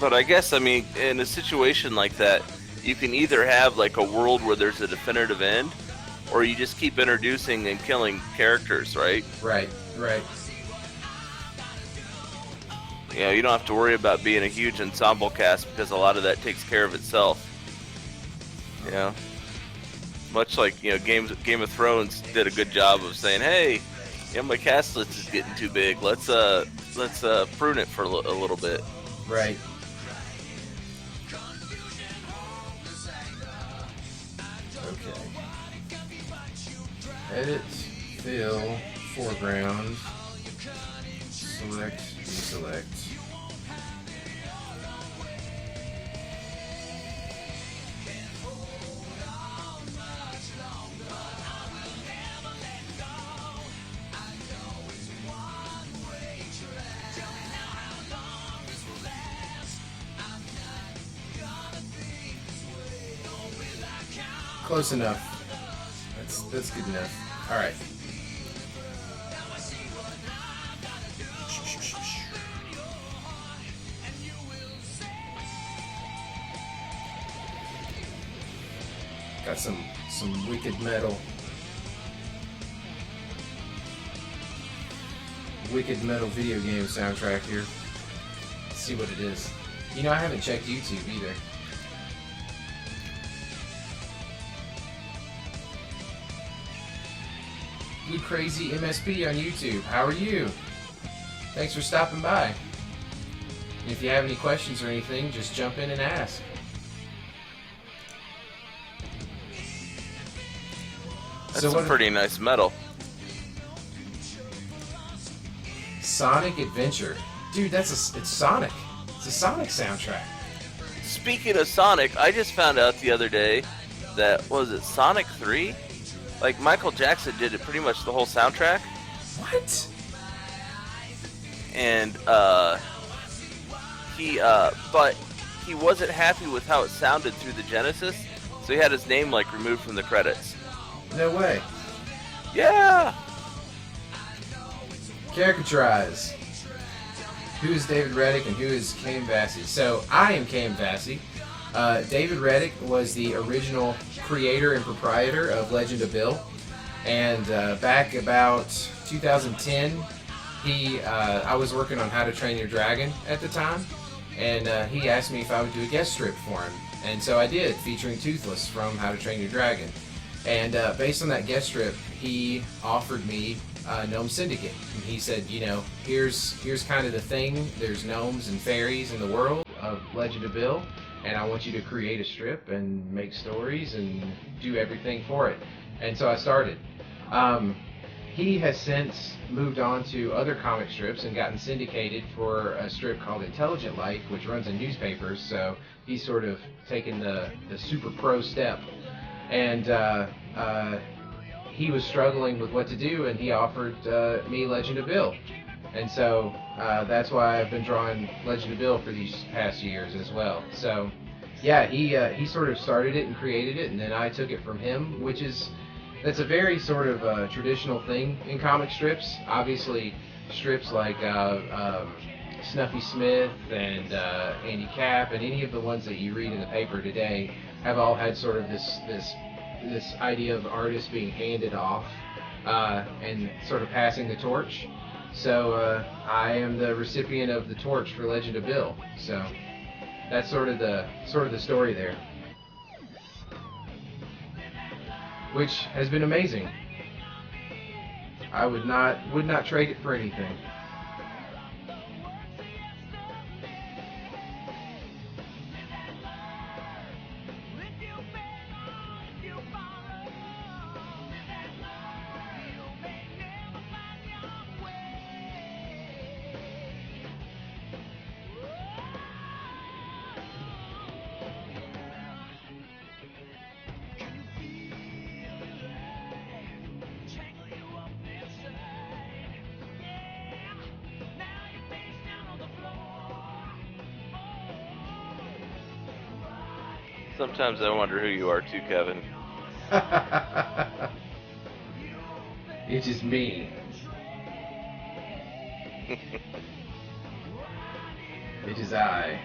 But I guess, I mean, in a situation like that, you can either have like a world where there's a definitive end, or you just keep introducing and killing characters, right? Right. You know, you don't have to worry about being a huge ensemble cast because a lot of that takes care of itself. You know? Much like, you know, Game of Thrones did a good job of saying, hey, you know, my cast list is getting too big. Let's prune it for a little bit. Right. Okay. Edit, fill, foreground, select, deselect. Close enough. That's good enough. All right. Got some wicked metal video game soundtrack here. Let's see what it is. You know, I haven't checked YouTube either. Blue Crazy MSP on YouTube. How are you? Thanks for stopping by. And if you have any questions or anything, just jump in and ask. That's some pretty nice metal. Sonic Adventure. Dude, it's Sonic. It's a Sonic soundtrack. Speaking of Sonic, I just found out the other day that, was it Sonic 3? Like, Michael Jackson did it pretty much the whole soundtrack. What? And, but he wasn't happy with how it sounded through the Genesis, so he had his name, like, removed from the credits. No way. Yeah! Caricaturize. Who is David Reddick and who is Cam Vassey? So, I am Cam Vassey. David Reddick was the original creator and proprietor of Legend of Bill, and back about 2010, I was working on How to Train Your Dragon at the time, and he asked me if I would do a guest strip for him, and so I did, featuring Toothless from How to Train Your Dragon. And based on that guest strip, he offered me Gnome Syndicate. And he said, you know, here's kind of the thing. There's gnomes and fairies in the world of Legend of Bill, and I want you to create a strip and make stories and do everything for it. And so I started. He has since moved on to other comic strips and gotten syndicated for a strip called Intelligent Life, which runs in newspapers. So he's sort of taken the super pro step. And he was struggling with what to do, and he offered me Legend of Bill. And so that's why I've been drawing Legend of Bill for these past years as well. So yeah, he sort of started it and created it, and then I took it from him, that's a very sort of traditional thing in comic strips. Obviously, strips like Snuffy Smith and Andy Capp, and any of the ones that you read in the paper today have all had sort of this idea of artists being handed off and sort of passing the torch. So I am the recipient of the torch for Legend of Bill. So that's sort of the story there, which has been amazing. I would not trade it for anything. Sometimes I wonder who you are too, Kevin. It's just me. It is I.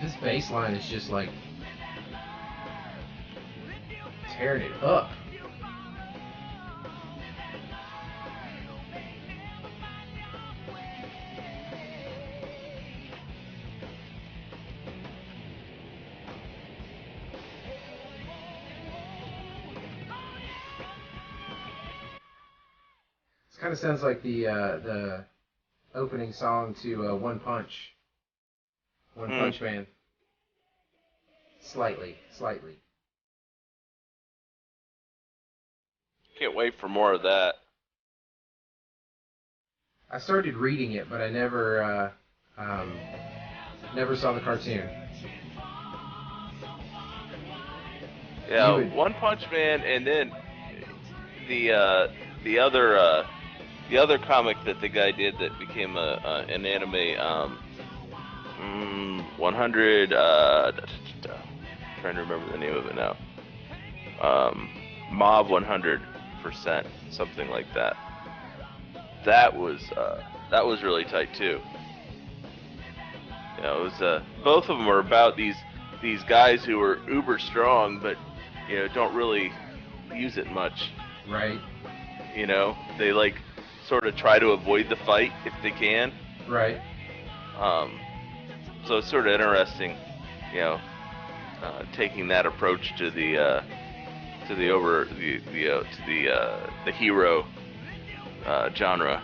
This bass line is just like tearing it up. This kind of sounds like the opening song to One Punch Man. Slightly. Can't wait for more of that. I started reading it, but I never saw the cartoon. Yeah, One Punch Man, and then the other comic that the guy did that became an anime. 100. Trying to remember the name of it now. Mob 100%, something like that. That was really tight too. You know, it was both of them are about these guys who are uber strong, but you know don't really use it much. Right. You know, they like sort of try to avoid the fight if they can. Right. So it's sort of interesting, you know, taking that approach to the hero genre.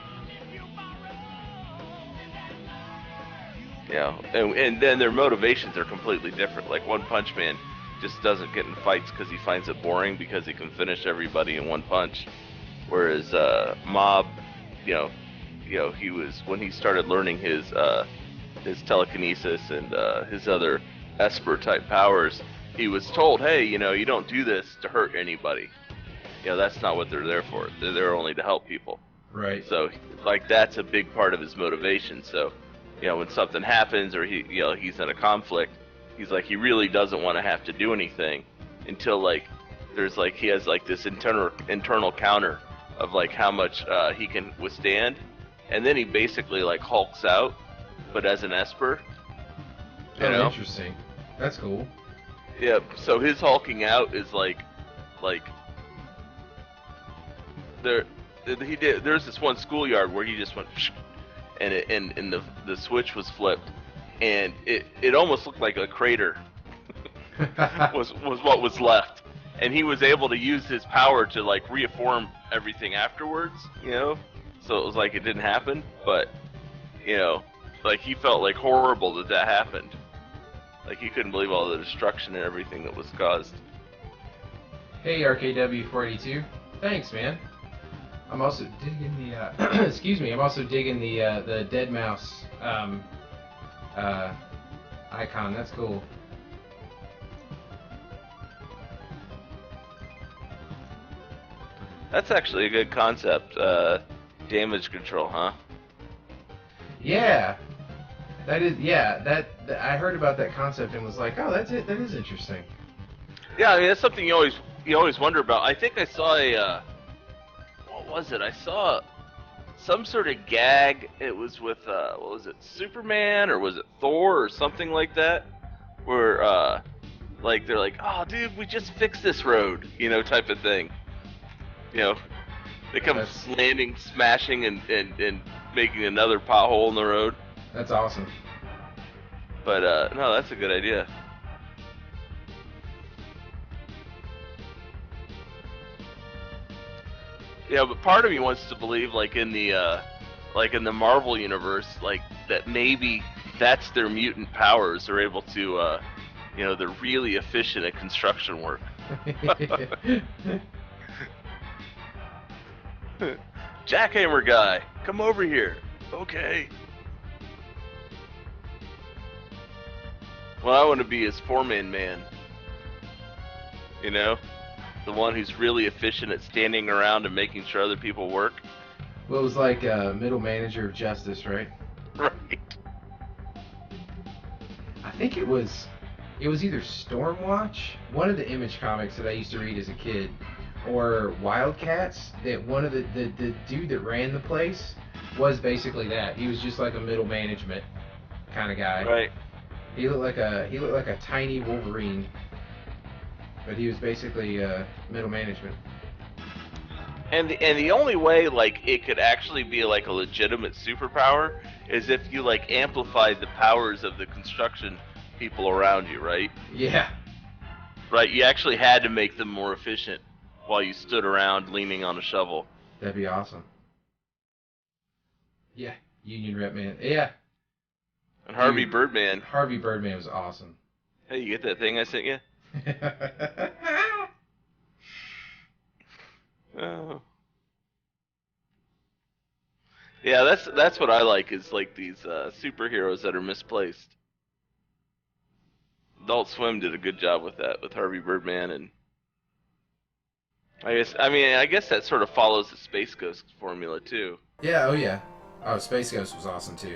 You know, and then their motivations are completely different. Like One Punch Man just doesn't get in fights because he finds it boring because he can finish everybody in one punch, whereas Mob, you know, he was when he started learning his telekinesis and his other Esper type powers, he was told, hey, you know, you don't do this to hurt anybody. You know, that's not what they're there for. They're there only to help people. Right. So, like, that's a big part of his motivation. So, you know, when something happens or he's in a conflict, he's like, he really doesn't want to have to do anything until like he has like this internal counter of like how much he can withstand, and then he basically like hulks out, but as an Esper. Oh, interesting. That's cool. Yeah. So his hulking out is like there's this one schoolyard where he just went, and the switch was flipped, and it almost looked like a crater was what was left, and he was able to use his power to like reform everything afterwards, you know, so it was like it didn't happen, but you know, like he felt like horrible that happened, like he couldn't believe all the destruction and everything that was caused. Hey RKW482, thanks man. I'm also digging the excuse me. I'm also digging the Dead Mouse icon. That's cool. That's actually a good concept. Damage control, huh? Yeah, that is. Yeah, that I heard about that concept and was like, oh, that's it. That is interesting. Yeah, I mean that's something you always wonder about. I think I saw a what was it? I saw some sort of gag. It was with what was it? Superman or was it Thor or something like that? Where like they're like, oh dude, we just fixed this road, type of thing. You know, they come That's landing, smashing, and making another pothole in the road. that's awesome. But no, that's a good idea. Yeah, but part of me wants to believe, like in the Marvel universe, like that maybe that's their mutant powers. They're able to, they're really efficient at construction work. Jackhammer guy, come over here. Okay. Well, I want to be his foreman man. You know, the one who's really efficient at standing around and making sure other people work. Well, it was like middle manager of justice, right? Right. I think it was either Stormwatch, one of the Image comics that I used to read as a kid, or Wildcats. That one of the dude that ran the place was basically that. He was just like a middle management kind of guy. Right. He looked like a tiny Wolverine, but he was basically middle management. And the only way like it could actually be like a legitimate superpower is if you like amplified the powers of the construction people around you, right? Yeah, Right. You actually had to make them more efficient while you stood around leaning on a shovel. that'd be awesome. Yeah, Union Rep Man. Yeah, And Harvey dude, Birdman, Harvey Birdman was awesome. hey, you get that thing I sent you? Oh. Yeah, that's what I like is like these superheroes that are misplaced. Adult Swim did a good job with that with Harvey Birdman, and I guess that sort of follows the Space Ghost formula too. Yeah, oh yeah. Oh, Space Ghost was awesome too.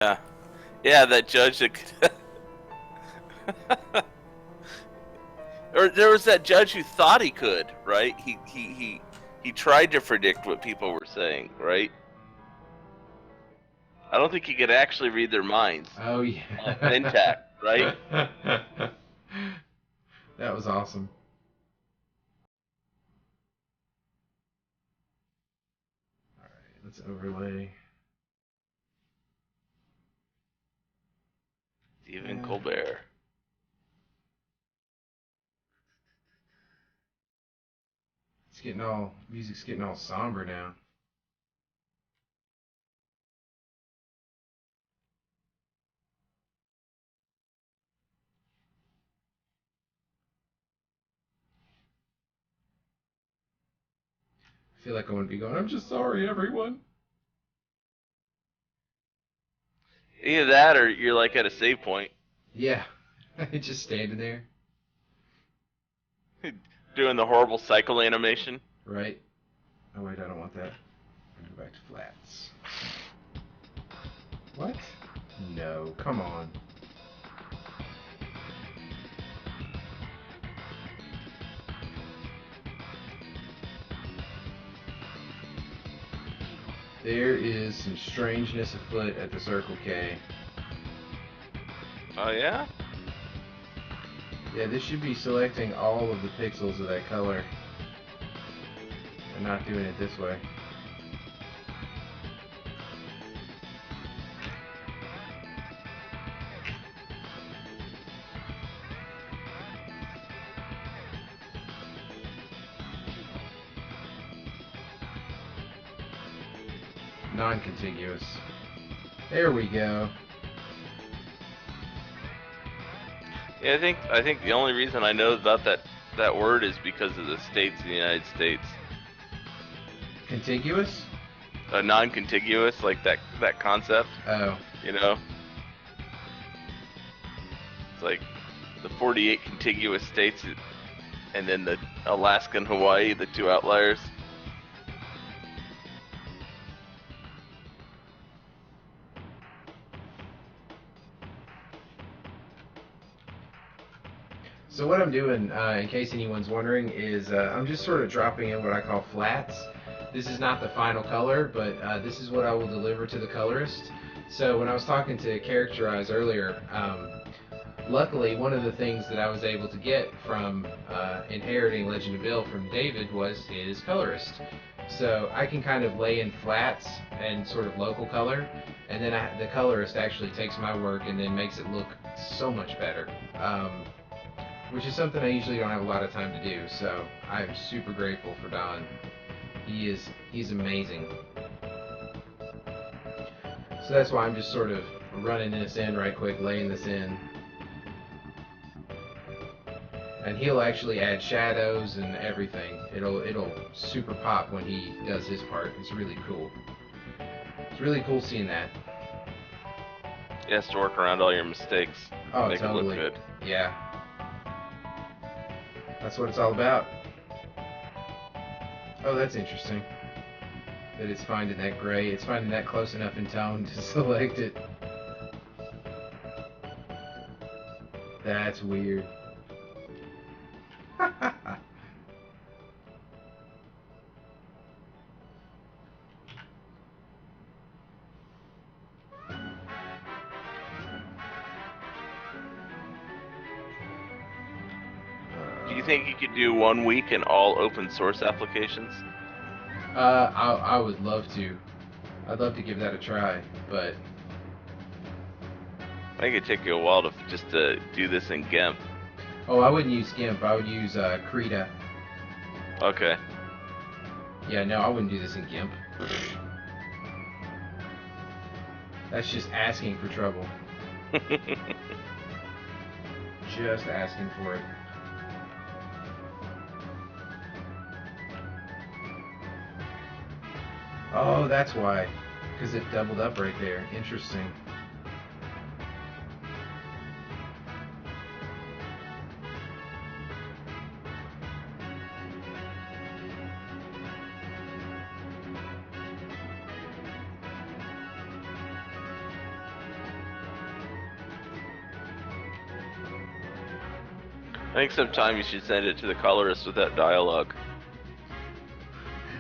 Yeah, yeah, that judge that could, or there was that judge who thought he could, right? He tried to predict what people were saying, right? I don't think he could actually read their minds. Oh Intact, yeah. right? That was awesome. All right, let's overlay. Stephen Colbert. Music's getting all somber now. I feel like I want to be going, I'm just sorry, everyone. Either that, or you're like at a save point. Yeah, just standing there. doing the horrible cycle animation. Right? Oh wait, I don't want that. Go back to flats. What? No, come on. There is some strangeness afoot at the Circle K. Oh yeah? Yeah, this should be selecting all of the pixels of that color and not doing it this way. Non-contiguous. There we go. Yeah, I think the only reason I know about that word is because of the states in the United States. Contiguous? Non-contiguous, like that concept. Oh. You know, it's like the 48 contiguous states, and then the Alaska and Hawaii, the two outliers. So what I'm doing, in case anyone's wondering, is I'm just sort of dropping in what I call flats. This is not the final color, but this is what I will deliver to the colorist. So when I was talking to Characterize earlier, luckily one of the things that I was able to get from inheriting Legend of Bill from David was his colorist. So I can kind of lay in flats and sort of local color, and then the colorist actually takes my work and then makes it look so much better. Which is something I usually don't have a lot of time to do, so I'm super grateful for Don. He's amazing. So that's why I'm just sort of running this in right quick, laying this in. And he'll actually add shadows and everything. It'll super pop when he does his part. It's really cool. It's really cool seeing that. He has to work around all your mistakes. Oh, make totally. it look good. Yeah. That's what it's all about. Oh, that's interesting. That it's finding that gray. It's finding that close enough in tone to select it. That's weird. Do you think you could do 1 week in all open source applications? I would love to. I'd love to give that a try, but I think it'd take you a while to just to do this in GIMP. oh, I wouldn't use GIMP. I would use Krita. Okay. Yeah, no, I wouldn't do this in GIMP. That's just asking for trouble. Just asking for it. Oh, that's why. Because it doubled up right there. Interesting. I think sometime you should send it to the colorist with that dialogue.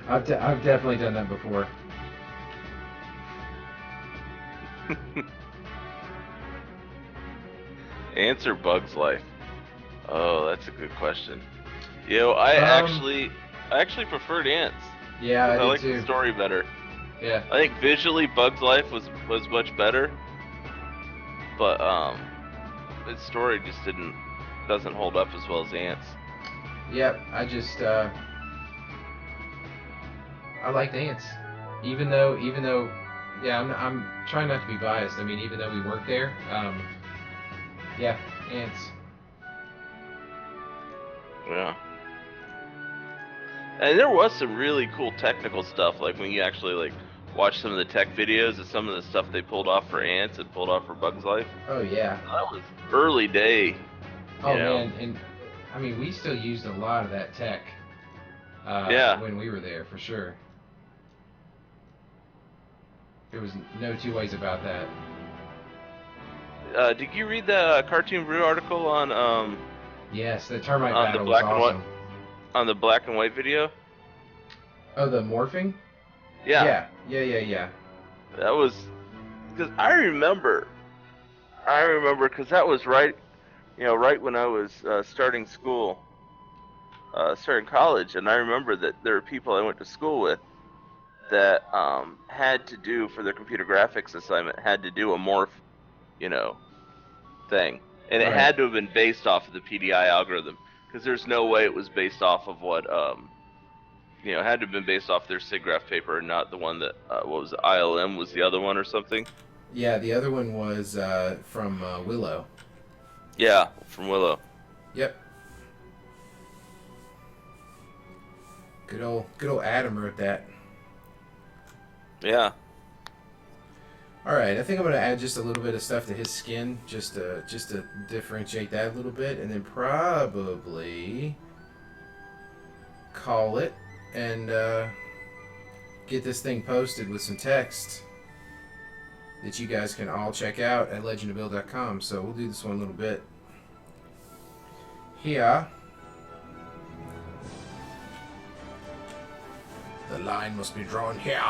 I've definitely done that before. Answer Bug's Life. Oh, that's a good question. I actually preferred Ants. Yeah, I like too. the story better. Yeah. I think visually Bug's Life was much better, but its story just doesn't hold up as well as Ants. Yep, I liked Ants. Even though, yeah, I'm trying not to be biased. I mean, even though we worked there, yeah, Ants. Yeah. And there was some really cool technical stuff, like when you actually like watch some of the tech videos of some of the stuff they pulled off for Ants and pulled off for Bug's Life. Oh yeah. That was early day. Oh you know? man, and I mean, we still used a lot of that tech Yeah. when we were there, for sure. There was no two ways about that. Did you read the Cartoon Brew article Yes, the termite on the battle was black and white awesome. on the black and white video? Oh, the morphing? Yeah. Yeah. That was because I remember because that was right, right when I was starting school, starting college, and I remember that there were people I went to school with that had to do for their computer graphics assignment had to do a morph, you know, thing, and it Right. had to have been based off of the PDI algorithm because there's no way it was based off of what it had to have been based off their SIGGRAPH paper, and not the one that what was it, ILM was the other one or something. Yeah, the other one was from Willow. Yeah, from Willow. Yep. Good old Adam wrote that. Yeah. All right, I think I'm gonna add just a little bit of stuff to his skin, just to differentiate that a little bit, and then probably call it and get this thing posted with some text that you guys can all check out at legendofbill.com. So we'll do this one a little bit here. The line must be drawn here.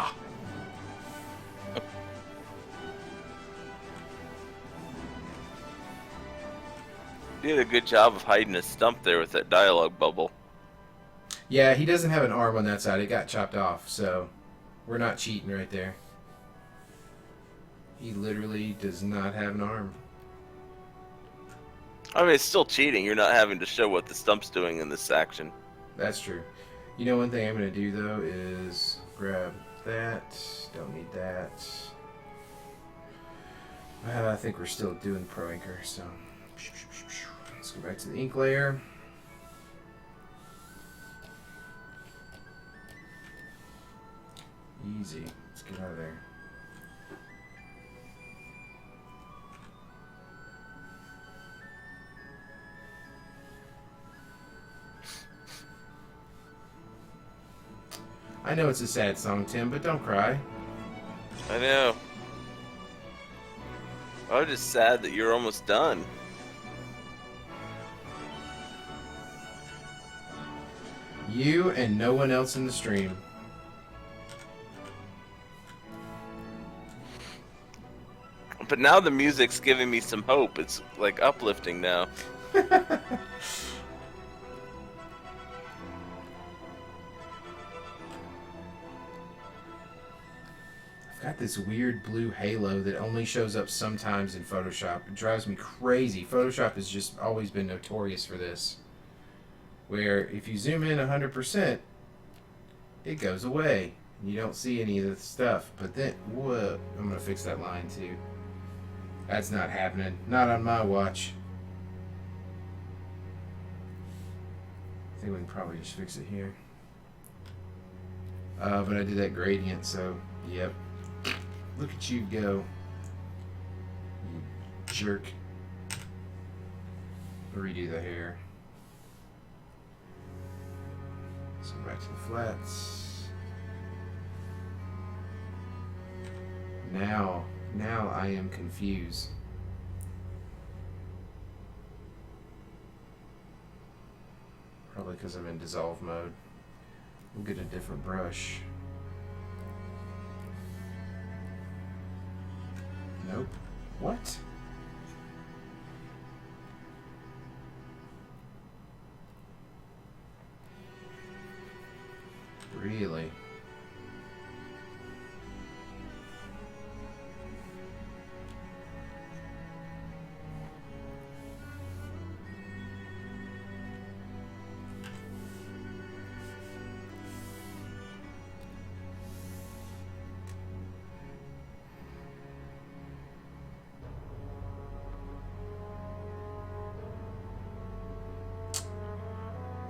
He did a good job of hiding his stump there with that dialogue bubble. Yeah, he doesn't have an arm on that side. It got chopped off, so we're not cheating right there. He literally does not have an arm. I mean, it's still cheating. You're not having to show what the stump's doing in this action. That's true. You know, one thing I'm going to do, though, is grab that. Don't need that. I think we're still doing Pro Inker, so let's go back to the ink layer. Easy. Let's get out of there. I know it's a sad song, Tim, but don't cry. I know. I'm just sad that you're almost done. You and no one else in the stream. But now the music's giving me some hope. It's like uplifting now. Got this weird blue halo that only shows up sometimes in Photoshop. It drives me crazy. Photoshop has just always been notorious for this. Where if you zoom in 100%, it goes away. And you don't see any of the stuff. But then, whoa, I'm going to fix that line too. That's not happening. Not on my watch. I think we can probably just fix it here. But I did that gradient, so, yep. Look at you go, you jerk. Redo the hair. So back to the flats. Now I am confused. Probably because I'm in dissolve mode. We'll get a different brush. Nope. What? Really?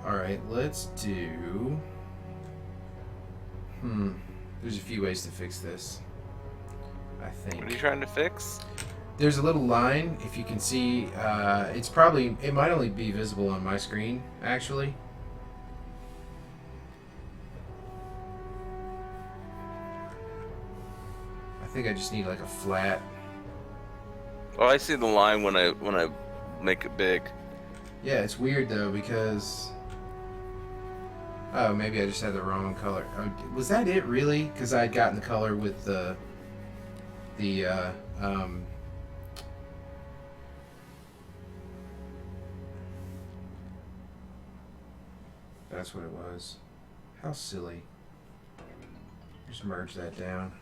Alright, let's do... There's a few ways to fix this, I think. What are you trying to fix? there's a little line, if you can see. It might only be visible on my screen, actually. I think I just need like a flat. Oh, I see the line when I make it big. Yeah, it's weird though because. Oh, maybe I just had the wrong color. Oh, was that it really? Because I had gotten the color with the that's what it was. How silly. Just merge that down.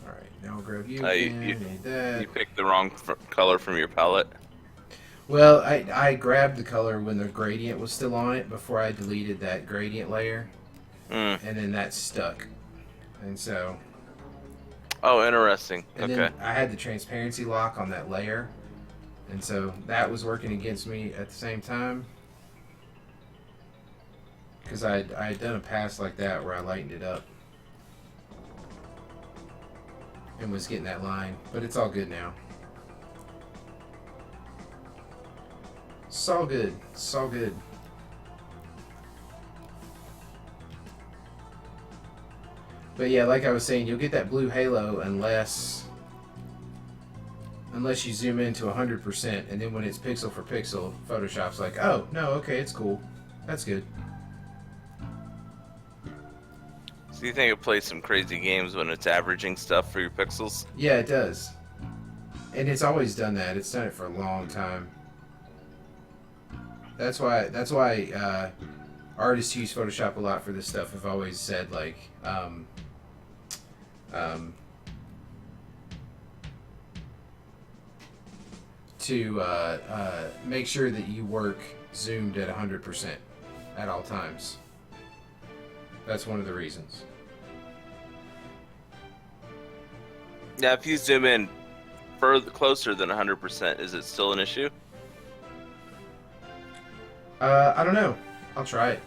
Alright, now I'll grab you again. Need that. You picked the wrong color from your palette. Well, I grabbed the color when the gradient was still on it before I deleted that gradient layer. And then that stuck. And so... Oh, interesting. And then I had the transparency lock on that layer. And so that was working against me at the same time. Because I had done a pass like that where I lightened it up. And was getting that line. But it's all good now. It's all good. It's all good. But yeah, like I was saying, you'll get that blue halo unless you zoom into 100%, and then when it's pixel for pixel, Photoshop's like, oh, no, okay, it's cool. That's good. So you think it plays some crazy games when it's averaging stuff for your pixels? Yeah, it does. And it's always done that. It's done it for a long time. That's why artists use Photoshop a lot for this stuff. Have always said like to make sure that you work zoomed at 100% at all times. That's one of the reasons. Yeah, if you zoom in further closer than 100%, is it still an issue? I don't know. I'll try it.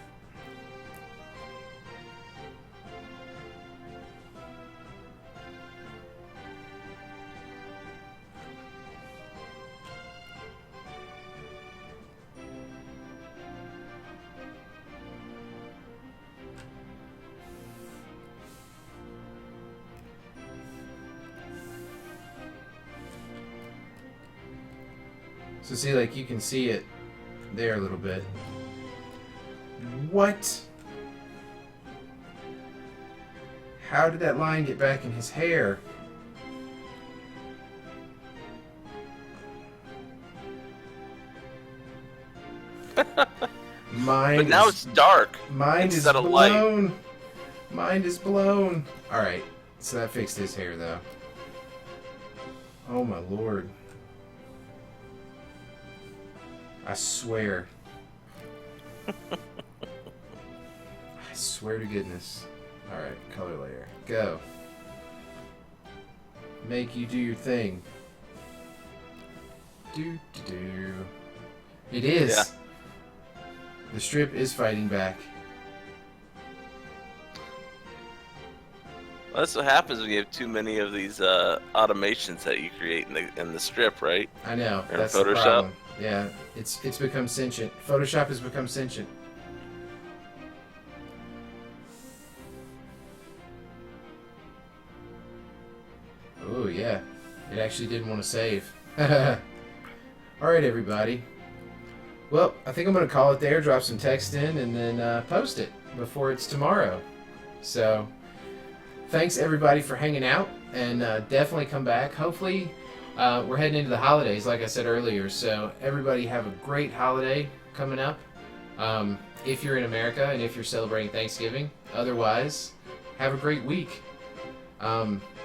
So see, like, you can see it there a little bit. What? How did that line get back in his hair? But now it's dark. Mind is blown. Mind is blown. Alright, so that fixed his hair, though. Oh my lord. I swear. I swear to goodness. Alright, color layer. Go. Make you do your thing. Do. It is. Yeah. The strip is fighting back. Well, that's what happens when you have too many of these automations that you create in the strip, right? I know. In That's Photoshop. the problem. Yeah, it's become sentient. Photoshop has become sentient. Oh yeah, it actually didn't want to save. All right, everybody. Well, I think I'm going to call it there, drop some text in, and then post it before it's tomorrow. So, thanks everybody for hanging out, and definitely come back. Hopefully, we're heading into the holidays, like I said earlier, so everybody have a great holiday coming up. If you're in America and if you're celebrating Thanksgiving. Otherwise, have a great week.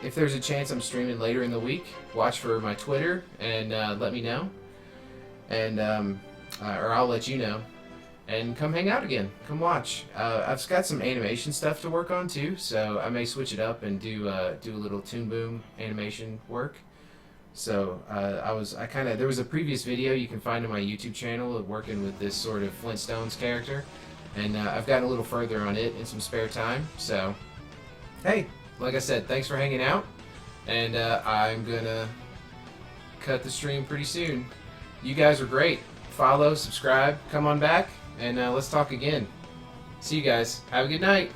If there's a chance I'm streaming later in the week, watch for my Twitter and let me know. And or I'll let you know. And come hang out again. Come watch. I've got some animation stuff to work on too, so I may switch it up and do a little Toon Boom animation work. So there was a previous video you can find on my YouTube channel of working with this sort of Flintstones character, and I've gotten a little further on it in some spare time. So, hey, like I said, thanks for hanging out, and I'm gonna cut the stream pretty soon. You guys were great. Follow, subscribe, come on back, and let's talk again. See you guys. Have a good night.